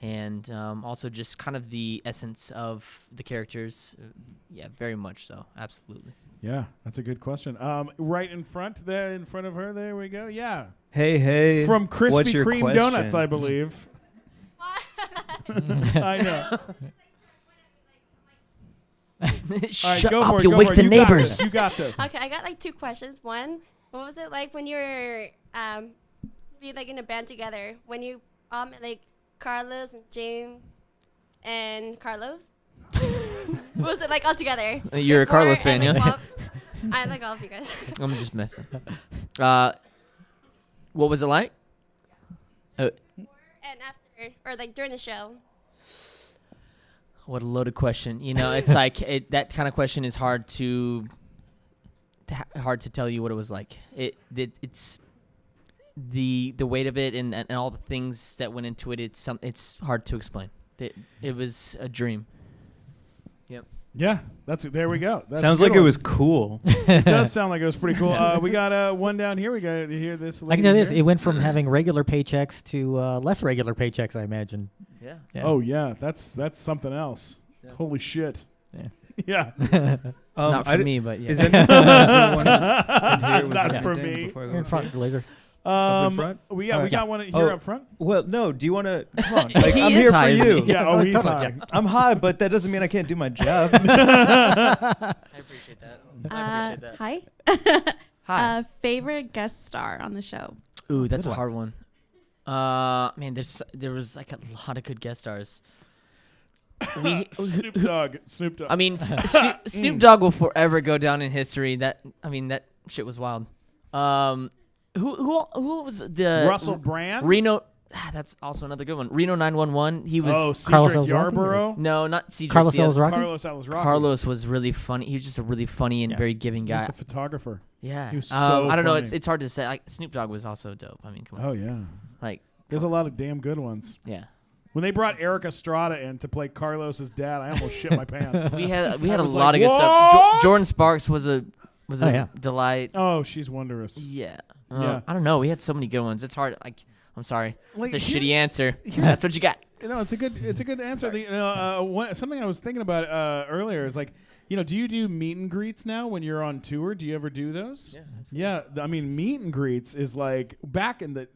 Speaker 6: and also just kind of the essence of the characters. Yeah, very much so. Absolutely.
Speaker 1: Yeah, that's a good question. Right in front there, in front of her. There we go. Yeah.
Speaker 9: Hey.
Speaker 1: From
Speaker 9: what's
Speaker 1: Krispy
Speaker 9: your
Speaker 1: Kreme
Speaker 9: question?
Speaker 1: Donuts, I believe. I know. All right,
Speaker 6: Shut
Speaker 1: go
Speaker 6: up!
Speaker 1: for it,
Speaker 6: You'll
Speaker 1: go
Speaker 6: wake
Speaker 1: for it.
Speaker 6: the
Speaker 1: You got
Speaker 6: neighbors.
Speaker 1: this. You got this.
Speaker 13: Okay, I got like 2 questions. One, what was it like when you were be like in a band together? When you like Carlos and James and Carlos? What was it like all together?
Speaker 6: You're a
Speaker 13: Before
Speaker 6: Carlos fan,
Speaker 13: and, like,
Speaker 6: yeah?
Speaker 13: while- I like all of you guys.
Speaker 6: I'm just messing. What was it like?
Speaker 13: And after, or like during the show.
Speaker 6: What a loaded question. It's like that kind of question is hard to hard to tell you what it was like. It's the weight of it and all the things that went into it. It's hard to explain. It was a dream. Yep.
Speaker 1: Yeah, there we go. That's
Speaker 9: Sounds
Speaker 1: a good
Speaker 9: like it
Speaker 1: one.
Speaker 9: was cool.
Speaker 1: It does sound like it was pretty cool. We got one down here. We got to hear this.
Speaker 2: I can tell you this:
Speaker 1: here.
Speaker 2: it went from having regular paychecks to less regular paychecks. I imagine.
Speaker 6: Yeah.
Speaker 1: Oh yeah, that's something else.
Speaker 6: Yeah.
Speaker 1: Holy shit.
Speaker 2: Yeah.
Speaker 1: Yeah.
Speaker 6: Not for me, but yeah.
Speaker 9: Is anyone in here with
Speaker 1: Not for
Speaker 9: anything
Speaker 1: me.
Speaker 9: before I go
Speaker 2: You're in
Speaker 9: on?
Speaker 2: front, Laser.
Speaker 9: Up in front?
Speaker 1: We
Speaker 9: All right.
Speaker 1: got one here up front.
Speaker 9: Well, no. Do you want to? Come on.
Speaker 6: He
Speaker 9: Like, I'm
Speaker 6: is
Speaker 9: here
Speaker 6: high,
Speaker 9: for
Speaker 6: isn't
Speaker 9: you.
Speaker 6: he?
Speaker 1: Yeah. Oh, he's
Speaker 2: totally,
Speaker 1: high.
Speaker 9: I'm high, but that doesn't mean I can't do my job.
Speaker 6: I appreciate that. I appreciate that.
Speaker 14: Hi.
Speaker 6: Hi.
Speaker 14: Favorite guest star on the show?
Speaker 6: Ooh, that's a hard one. Man, there was like a lot of good guest stars.
Speaker 1: Snoop Dogg.
Speaker 6: I mean, Snoop Dogg will forever go down in history. That shit was wild. Who was the
Speaker 1: Russell Brand?
Speaker 6: Reno? That's also another good one. Reno 911. He was
Speaker 2: Carlos
Speaker 1: Cedric
Speaker 2: Alzraqui?
Speaker 1: Yarborough.
Speaker 6: no, not Cedric.
Speaker 2: Carlos
Speaker 6: the other-
Speaker 2: Alzraqui?
Speaker 1: Carlos Alzraqui.
Speaker 6: Carlos was really funny. He was just a really funny and very giving
Speaker 1: He was
Speaker 6: guy.
Speaker 1: the photographer.
Speaker 6: Yeah.
Speaker 1: He was so
Speaker 6: I don't know.
Speaker 1: funny.
Speaker 6: It's hard to say. Like, Snoop Dogg was also dope. I mean, come on.
Speaker 1: Oh yeah.
Speaker 6: Like,
Speaker 1: There's a lot of damn good ones.
Speaker 6: yeah.
Speaker 1: When they brought Eric Estrada in to play Carlos's dad, I almost shit my pants.
Speaker 6: We had a
Speaker 1: I was
Speaker 6: lot
Speaker 1: like,
Speaker 6: of good stuff.
Speaker 1: "What?"
Speaker 6: Jordan Sparks was a
Speaker 2: yeah.
Speaker 6: delight.
Speaker 1: Oh, she's wondrous.
Speaker 6: Yeah.
Speaker 1: Yeah.
Speaker 6: I don't know. We had so many good ones. It's hard. Like, I'm sorry.
Speaker 1: Like,
Speaker 6: It's a
Speaker 1: here-
Speaker 6: shitty answer. That's what you got.
Speaker 1: No, it's a good answer. Something I was thinking about earlier is like, do you do meet and greets now when you're on tour? Do you ever do those? Yeah. Yeah. I mean, meet and greets is like back in the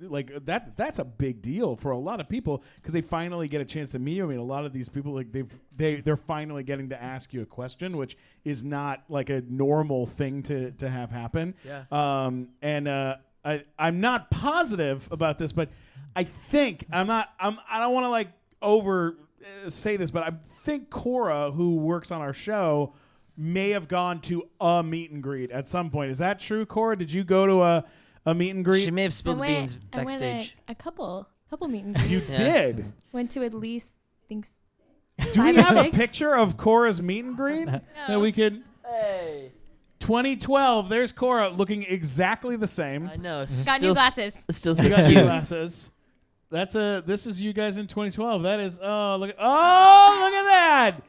Speaker 1: that's a big deal for a lot of people because they finally get a chance to meet you. I mean, a lot of these people like they're finally getting to ask you a question, which is not like a normal thing to have happen.
Speaker 6: Yeah.
Speaker 1: I'm not positive about this, but I think I don't want to like over say this, but I think Cora, who works on our show, may have gone to a meet and greet at some point. Is that true, Cora? Did you go to a meet and greet?
Speaker 6: She may have spilled the beans backstage.
Speaker 15: I went a couple meet and greets.
Speaker 1: You did?
Speaker 15: Went to at least, I think,
Speaker 1: Do we
Speaker 15: 5 or
Speaker 1: have a
Speaker 15: 6.
Speaker 1: picture of Cora's meet and greet that we could?
Speaker 6: Hey.
Speaker 1: 2012. There's Cora looking exactly the same.
Speaker 6: I know.
Speaker 15: Got new glasses.
Speaker 6: Still
Speaker 1: You
Speaker 6: so
Speaker 1: got new
Speaker 6: cute.
Speaker 1: glasses. This is you guys in 2012. That is look at that.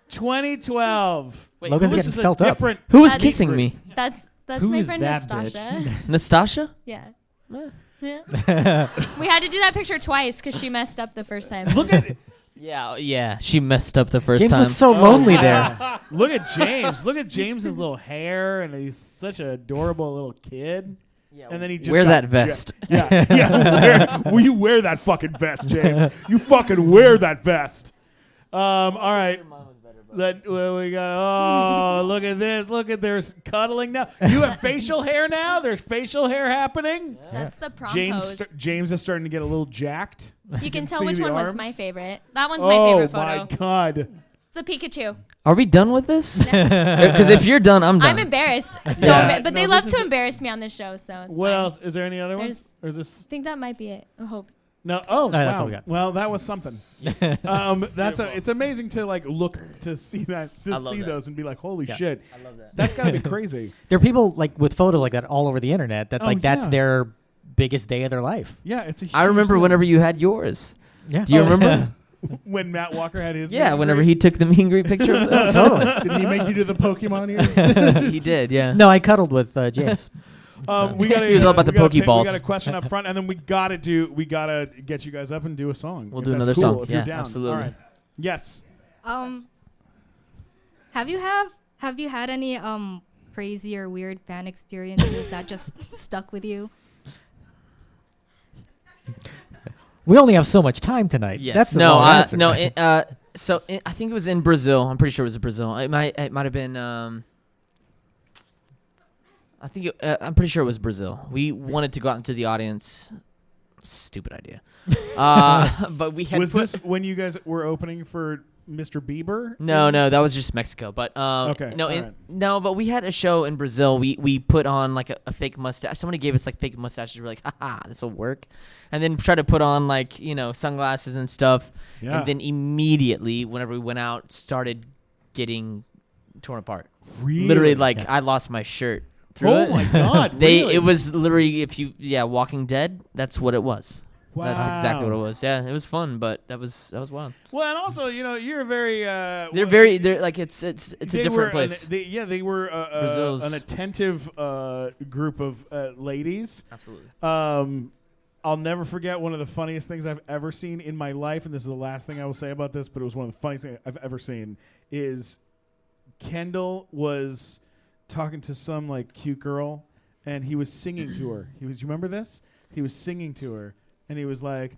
Speaker 1: 2012.
Speaker 6: Wait,
Speaker 2: Logan's
Speaker 1: this
Speaker 2: getting
Speaker 1: is
Speaker 2: felt
Speaker 1: a
Speaker 2: up.
Speaker 1: different
Speaker 6: Who was
Speaker 15: That's-
Speaker 6: kissing me?
Speaker 15: That's
Speaker 8: Who
Speaker 15: my
Speaker 8: is
Speaker 15: friend
Speaker 8: that
Speaker 15: Nastasha.
Speaker 6: Nastasha?
Speaker 15: Yeah.
Speaker 6: Yeah.
Speaker 15: Yeah. We had to do that picture twice because she messed up the first time.
Speaker 1: Look at
Speaker 6: Yeah. She messed up the first
Speaker 2: James
Speaker 6: time.
Speaker 2: looks so lonely there.
Speaker 1: Look at James. Look at James's little hair, and he's such an adorable little kid.
Speaker 6: Yeah,
Speaker 1: And then he just
Speaker 6: wear
Speaker 1: got
Speaker 6: that vest.
Speaker 1: Yeah. Will you wear that fucking vest, James? You fucking wear that vest. All right. We got. Oh, look at this! Look at there's cuddling now. You have facial hair now. There's facial hair happening.
Speaker 15: That's the prom
Speaker 1: James
Speaker 15: pose.
Speaker 1: James is starting to get a little jacked.
Speaker 15: You can tell
Speaker 1: see
Speaker 15: which
Speaker 1: the
Speaker 15: one was
Speaker 1: arms.
Speaker 15: my favorite. That one's my favorite photo.
Speaker 1: Oh my god!
Speaker 15: It's the Pikachu.
Speaker 6: Are we done with this? Because if you're done, I'm done.
Speaker 15: I'm embarrassed. So,
Speaker 1: Yeah.
Speaker 15: but
Speaker 1: No,
Speaker 15: they
Speaker 1: this
Speaker 15: love
Speaker 1: is
Speaker 15: to
Speaker 1: a-
Speaker 15: embarrass me on this show. So it's
Speaker 1: What
Speaker 15: fine.
Speaker 1: else? Is there any other ones?
Speaker 15: There's-
Speaker 1: Or is this?
Speaker 15: I think that might be it. I hope.
Speaker 1: No. Oh,
Speaker 2: that's
Speaker 1: wow.
Speaker 2: what we got.
Speaker 1: Well, that was something. It's amazing to like look to see that,
Speaker 6: I
Speaker 1: to
Speaker 6: love
Speaker 1: see
Speaker 6: that.
Speaker 1: those and be like, holy
Speaker 2: Yeah.
Speaker 1: shit.
Speaker 6: I love that.
Speaker 1: That's gotta be crazy.
Speaker 2: There are people like with photos like that all over the internet that
Speaker 1: Oh,
Speaker 2: like that's
Speaker 1: yeah.
Speaker 2: their biggest day of their life.
Speaker 1: Yeah, it's a.
Speaker 6: I
Speaker 1: huge
Speaker 6: remember
Speaker 1: deal.
Speaker 6: whenever you had yours.
Speaker 2: Yeah.
Speaker 6: Do you remember?
Speaker 1: when Matt Walker had his.
Speaker 6: Yeah,
Speaker 1: meet
Speaker 6: whenever
Speaker 1: and
Speaker 6: he took the meet and greet picture with us.
Speaker 2: Totally.
Speaker 5: Did he make you do the Pokemon ears?
Speaker 6: He did, yeah.
Speaker 2: No, I cuddled with James.
Speaker 1: We gotta,
Speaker 6: He was all about the
Speaker 1: we gotta
Speaker 6: Pokeballs.
Speaker 1: We got a question up front, and then we gotta get you guys up and do a song.
Speaker 6: We'll
Speaker 1: if
Speaker 6: do
Speaker 1: that's
Speaker 6: another
Speaker 1: cool,
Speaker 6: song.
Speaker 1: if you're
Speaker 6: Yeah,
Speaker 1: down.
Speaker 6: absolutely.
Speaker 1: All right. Yes.
Speaker 16: Have you had any crazy or weird fan experiences that just stuck with you?
Speaker 6: We only have so much time tonight.
Speaker 2: Yes.
Speaker 6: That's the
Speaker 2: No,
Speaker 6: wrong answer.
Speaker 2: no,
Speaker 6: I think it was in Brazil. I'm pretty sure it was in Brazil. It might have been. I'm pretty sure it was Brazil. We wanted to go out into the audience. Stupid idea. But we had.
Speaker 1: Was this when you guys were opening for Mr. Bieber?
Speaker 6: No, that was just Mexico. But
Speaker 1: Okay,
Speaker 6: no,
Speaker 1: all right.
Speaker 6: no, but we had a show in Brazil. We put on like a fake mustache. Somebody gave us like fake mustaches. We're like, haha, this will work. And then try to put on like sunglasses and stuff.
Speaker 1: Yeah.
Speaker 6: And then immediately, whenever we went out, started getting torn apart.
Speaker 1: Really?
Speaker 6: Literally, like I lost my shirt through
Speaker 1: Oh
Speaker 6: it.
Speaker 1: my God,
Speaker 6: They
Speaker 1: really?
Speaker 6: it was literally Walking Dead. That's what it was. That's exactly what it
Speaker 1: Wow.
Speaker 6: was. Yeah, it was fun, but that was wild.
Speaker 1: Well, and also, you're very.
Speaker 6: They're like it's a different place.
Speaker 1: They were
Speaker 6: Brazil's
Speaker 1: an attentive group of ladies.
Speaker 6: Absolutely.
Speaker 1: I'll never forget one of the funniest things I've ever seen in my life, and this is the last thing I will say about this, but it was one of the funniest things I've ever seen, is Kendall was talking to some like cute girl, and he was singing to her. You remember this? He was singing to her, and he was like,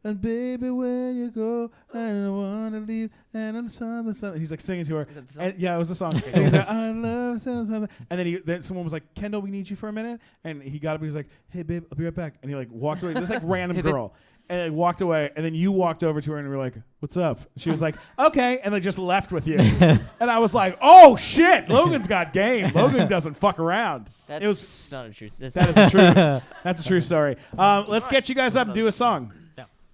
Speaker 1: and baby, when you go, I don't want to leave, and I'm the sun. He's like singing to her.
Speaker 6: Is that the song?
Speaker 1: And, yeah, it was the song. And he was like, I love something. And then someone was like, Kendall, we need you for a minute. And he got up and he was like, hey, babe, I'll be right back. And he like walked away. This like random
Speaker 6: Hey, babe.
Speaker 1: girl. And like, walked away. And then you walked over to her and you were like, what's up? She was like, okay. And they just left with you. And I was like, oh, shit. Logan's got game. Logan doesn't fuck around.
Speaker 6: That's not a true.
Speaker 1: That is a true. That's a true story. Let's get you guys up and do a song.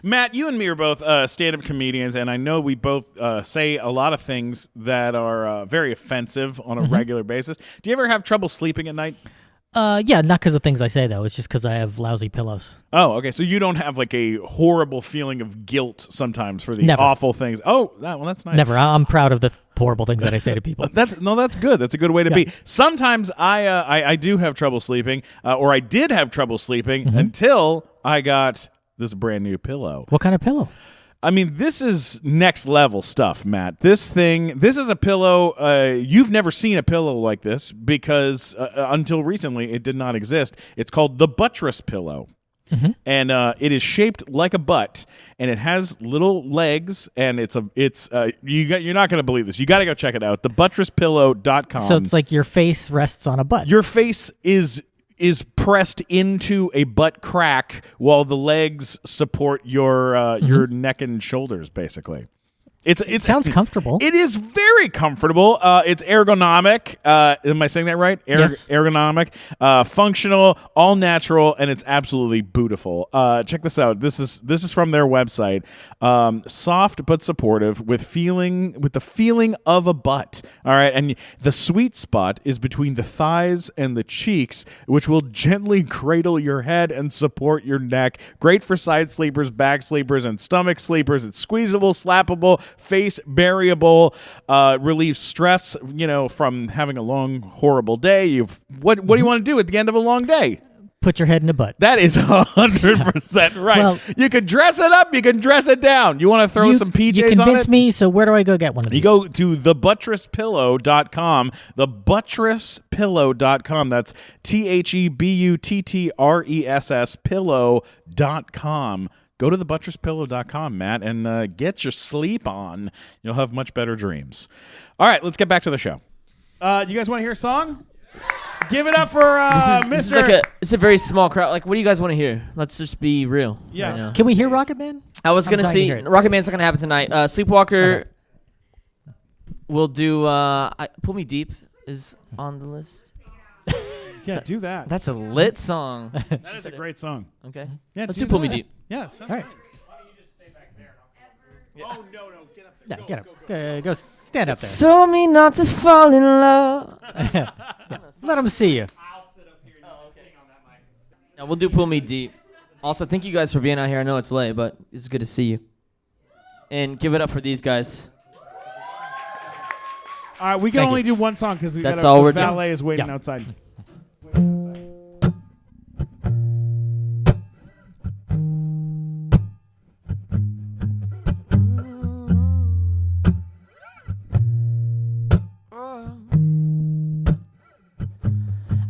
Speaker 1: Matt, you and me are both stand-up comedians, and I know we both say a lot of things that are very offensive on a regular basis. Do you ever have trouble sleeping at night?
Speaker 2: Yeah, not because of things I say, though. It's just because I have lousy pillows.
Speaker 1: Oh, okay. So you don't have like a horrible feeling of guilt sometimes for the
Speaker 2: Never.
Speaker 1: awful things. Oh, well, that's nice.
Speaker 2: Never. I'm proud of the horrible things that I say to people.
Speaker 1: That's good. That's a good way to be. Sometimes I do have trouble sleeping, or I did have trouble sleeping until I got this brand new pillow.
Speaker 2: What kind of pillow?
Speaker 1: I mean, this is next level stuff, Matt. This is a pillow. You've never seen a pillow like this because until recently it did not exist. It's called the buttress pillow. And it is shaped like a butt, and it has little legs, and you're not going to believe this. You got to go check it out. Thebuttress.pillow.com.
Speaker 2: So it's like your face rests on a butt.
Speaker 1: Your face is pressed into a butt crack while the legs support your neck and shoulders, basically. It
Speaker 2: sounds comfortable.
Speaker 1: It is very comfortable. It's ergonomic. Am I saying that right?
Speaker 2: Yes.
Speaker 1: Ergonomic, functional, all natural, and it's absolutely beautiful. Check this out. This is from their website. Soft but supportive with the feeling of a butt. All right, and the sweet spot is between the thighs and the cheeks, which will gently cradle your head and support your neck. Great for side sleepers, back sleepers, and stomach sleepers. It's squeezable, slappable, face variable, relieves stress, from having a long, horrible day. What do you want to do at the end of a long day?
Speaker 2: Put your head in a butt.
Speaker 1: That is 100% right.
Speaker 2: Well,
Speaker 1: you can dress it up, you can dress it down. You want to throw some PJs on it?
Speaker 2: You convinced me, so where do I go get one of these?
Speaker 1: You go to thebuttress.pillow.com, thebuttress.pillow.com. That's THEBUTTRESS pillow.com. Go to thebuttress.pillow.com, Matt, and get your sleep on. You'll have much better dreams. All right, let's get back to the show. You guys want to hear a song? Give it up for
Speaker 6: This is
Speaker 1: Mr.
Speaker 6: like it's a very small crowd. Like, what do you guys want to hear? Let's just be real.
Speaker 1: Yeah.
Speaker 6: right now.
Speaker 2: Can we hear Rocket Man?
Speaker 6: I was gonna
Speaker 2: dying to
Speaker 6: see
Speaker 2: hear it.
Speaker 6: Rocket Man's not gonna happen tonight. Sleepwalker. We'll do. Pull Me Deep is on the list.
Speaker 1: Yeah, do that.
Speaker 6: That's a lit song.
Speaker 1: That is a great song.
Speaker 6: Okay.
Speaker 1: Yeah,
Speaker 6: Let's do Pull Me
Speaker 1: that.
Speaker 6: Deep.
Speaker 1: Yeah, sounds
Speaker 2: All right.
Speaker 1: great. Why don't you just stay back there? Oh, no, get up there.
Speaker 2: Yeah, get up. Go stand up there.
Speaker 7: Told me not to fall in love.
Speaker 2: Let them see you.
Speaker 6: Yeah, we'll do Pull Me Deep. Also, thank you guys for being out here. I know it's late, but it's good to see you. And give it up for these guys.
Speaker 1: All right, we can
Speaker 6: Thank
Speaker 1: only
Speaker 6: you.
Speaker 1: do one song because
Speaker 6: That's all we're doing.
Speaker 1: valet is waiting
Speaker 2: Yeah.
Speaker 1: outside.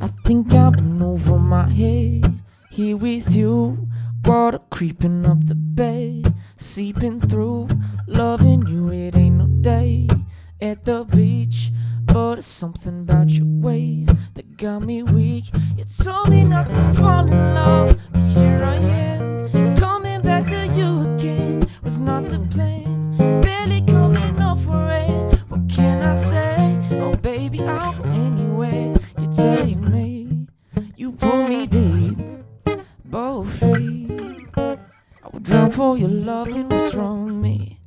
Speaker 7: I think I've been over my head here with you. Water creeping up the bed, seeping through. Loving you, it ain't no day at the beach. But it's something about your ways that got me weak. You told me not to fall in love, but here I am, coming back to you again. Was not the plan, barely coming up for it. What can I say? Oh baby, I'll go anywhere. You take me, you pull me deep, both feet. I would drown for your loving. What's wrong with me?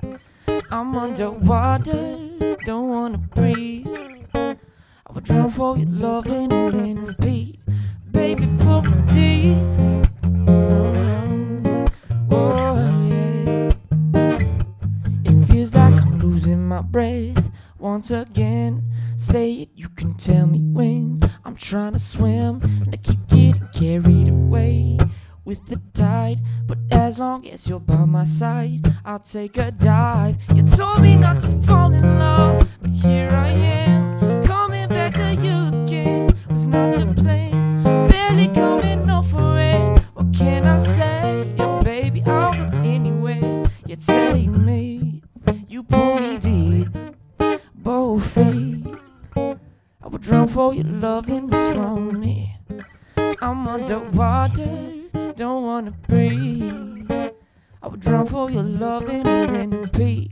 Speaker 7: I'm underwater, don't wanna breathe. I would drown for your loving and then repeat. Baby, pull me deep. Oh, yeah. It feels like I'm losing my breath once again. Say it, you can tell me when. I'm trying to swim and I keep getting carried away with the tide, but as long as you're by my side, I'll take a dive. You told me not to fall in love, but here I am, coming back to you again. Was not the plan, barely coming up for it. What can I say? Yo, baby, I'll go anywhere. You take me, you pull me deep, both feet. I would drown for your loving, what's wrong with me? I'm underwater, don't wanna breathe. I would drown for your loving and then repeat.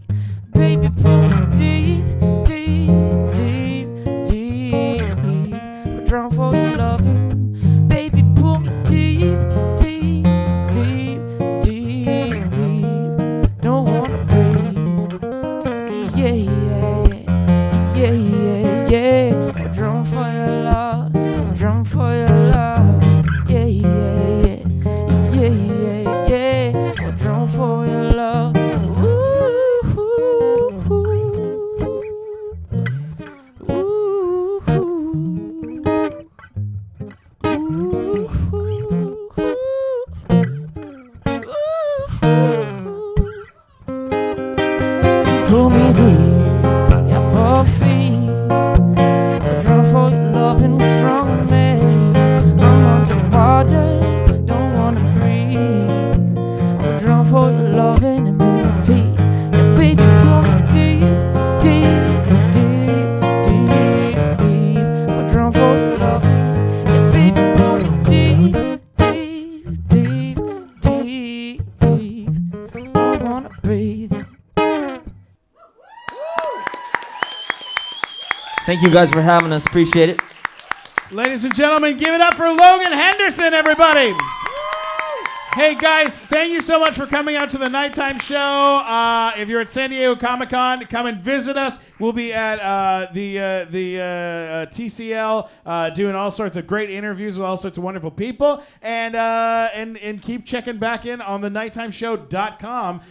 Speaker 7: Baby, pull me deep, deep, deep, deep. I would drown for your loving. Baby, pull me deep, deep, deep, deep, deep. Don't wanna breathe. Yeah, yeah, yeah, yeah, yeah, yeah. I would drown for your love, I drown for your love. Yeah, yeah, yeah. Yeah, yeah, yeah, I'm drawn for your love. Ooh, ooh, ooh, pull me deep, yeah, both feet. I'm drawn for your love and what's wrong with me? I'm underwater. For your loving and then repeat. Yeah, baby, pull me deep, deep, deep, deep, deep. I'm drawn for your loving. Yeah, baby, pull me deep, deep, deep, deep, deep. I wanna breathe.
Speaker 6: Thank you guys for having us. Appreciate it.
Speaker 1: Ladies and gentlemen, give it up for Logan Henderson, everybody. Hey guys, thank you so much for coming out to the nighttime show. If you're at San Diego Comic-Con, come and visit us. We'll be at the TCL doing all sorts of great interviews with all sorts of wonderful people, and keep checking back in on the nighttimeshow.com.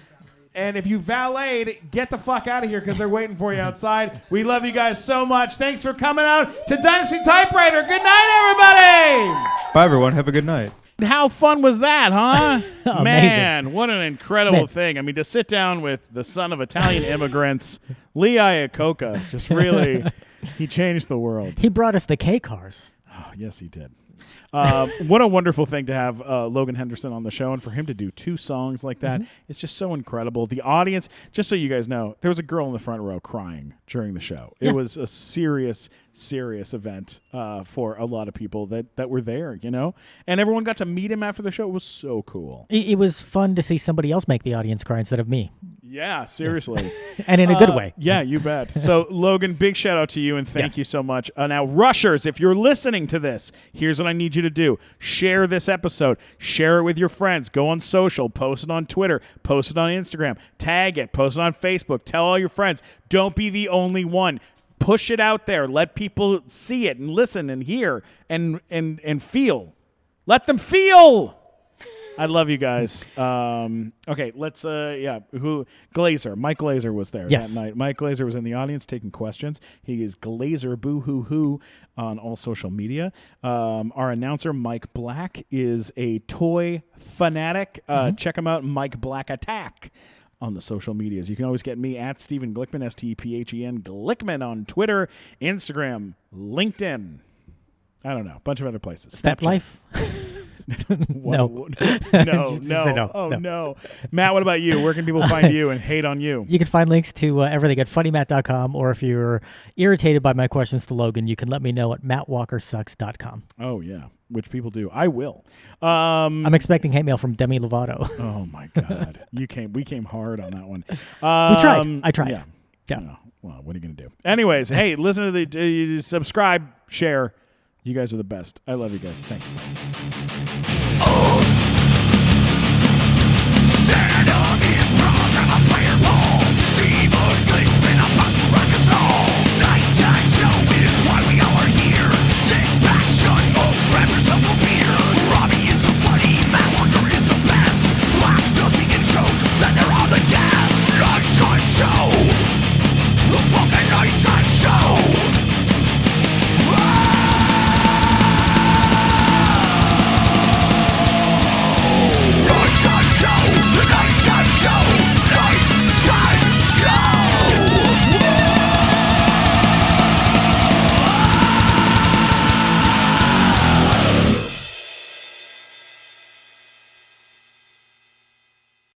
Speaker 1: And if you valeted, get the fuck out of here because they're waiting for you outside. We love you guys so much. Thanks for coming out to Dynasty Typewriter. Good night, everybody.
Speaker 9: Bye, everyone. Have a good night.
Speaker 1: How fun was that, huh?
Speaker 2: Amazing.
Speaker 1: Man, what an incredible thing. I mean, to sit down with the son of Italian immigrants, Lee Iacocca, just really, he changed the world.
Speaker 2: He brought us the K-Cars.
Speaker 1: Oh, yes, he did. What a wonderful thing to have Logan Henderson on the show, and for him to do 2 songs like that, it's just so incredible. The audience, just so you guys know, there was a girl in the front row crying during the show. It was a serious event for a lot of people that were there, you know? And everyone got to meet him after the show. It was so cool.
Speaker 2: It was fun to see somebody else make the audience cry instead of me.
Speaker 1: Yeah, seriously.
Speaker 2: Yes. And in a good way.
Speaker 1: Yeah, you bet. So, Logan, big shout out to you, and thank you so much. Now, Rushers, if you're listening to this, here's what I need you to do. Share this episode. Share it with your friends. Go on social. Post it on Twitter. Post it on Instagram. Tag it. Post it on Facebook. Tell all your friends. Don't be the only one. Push it out there. Let people see it and listen and hear and feel. Let them feel. I love you guys. Okay, let's Glazer. Mike Glazer was there that night. Mike Glazer was in the audience taking questions. He is Glazer Boo Hoo Hoo on all social media. Our announcer Mike Black is a toy fanatic. Check him out, Mike Black Attack, on the social medias. You can always get me at Stephen Glickman, STPHEN Glickman on Twitter, Instagram, LinkedIn. I don't know, a bunch of other places.
Speaker 2: Step Life.
Speaker 1: No. No. Matt, what about you? Where can people find you and hate on you?
Speaker 2: You can find links to everything at funnymatt.com, or if you're irritated by my questions to Logan, you can let me know at mattwalkersucks.com.
Speaker 1: Oh, yeah, which people do. I will.
Speaker 2: I'm expecting hate mail from Demi Lovato.
Speaker 1: Oh, my God. We came hard on that one.
Speaker 2: We tried. I tried.
Speaker 1: Yeah. No. Well, what are you going to do? Anyways, hey, listen to the subscribe, share. You guys are the best. I love you guys. Thanks.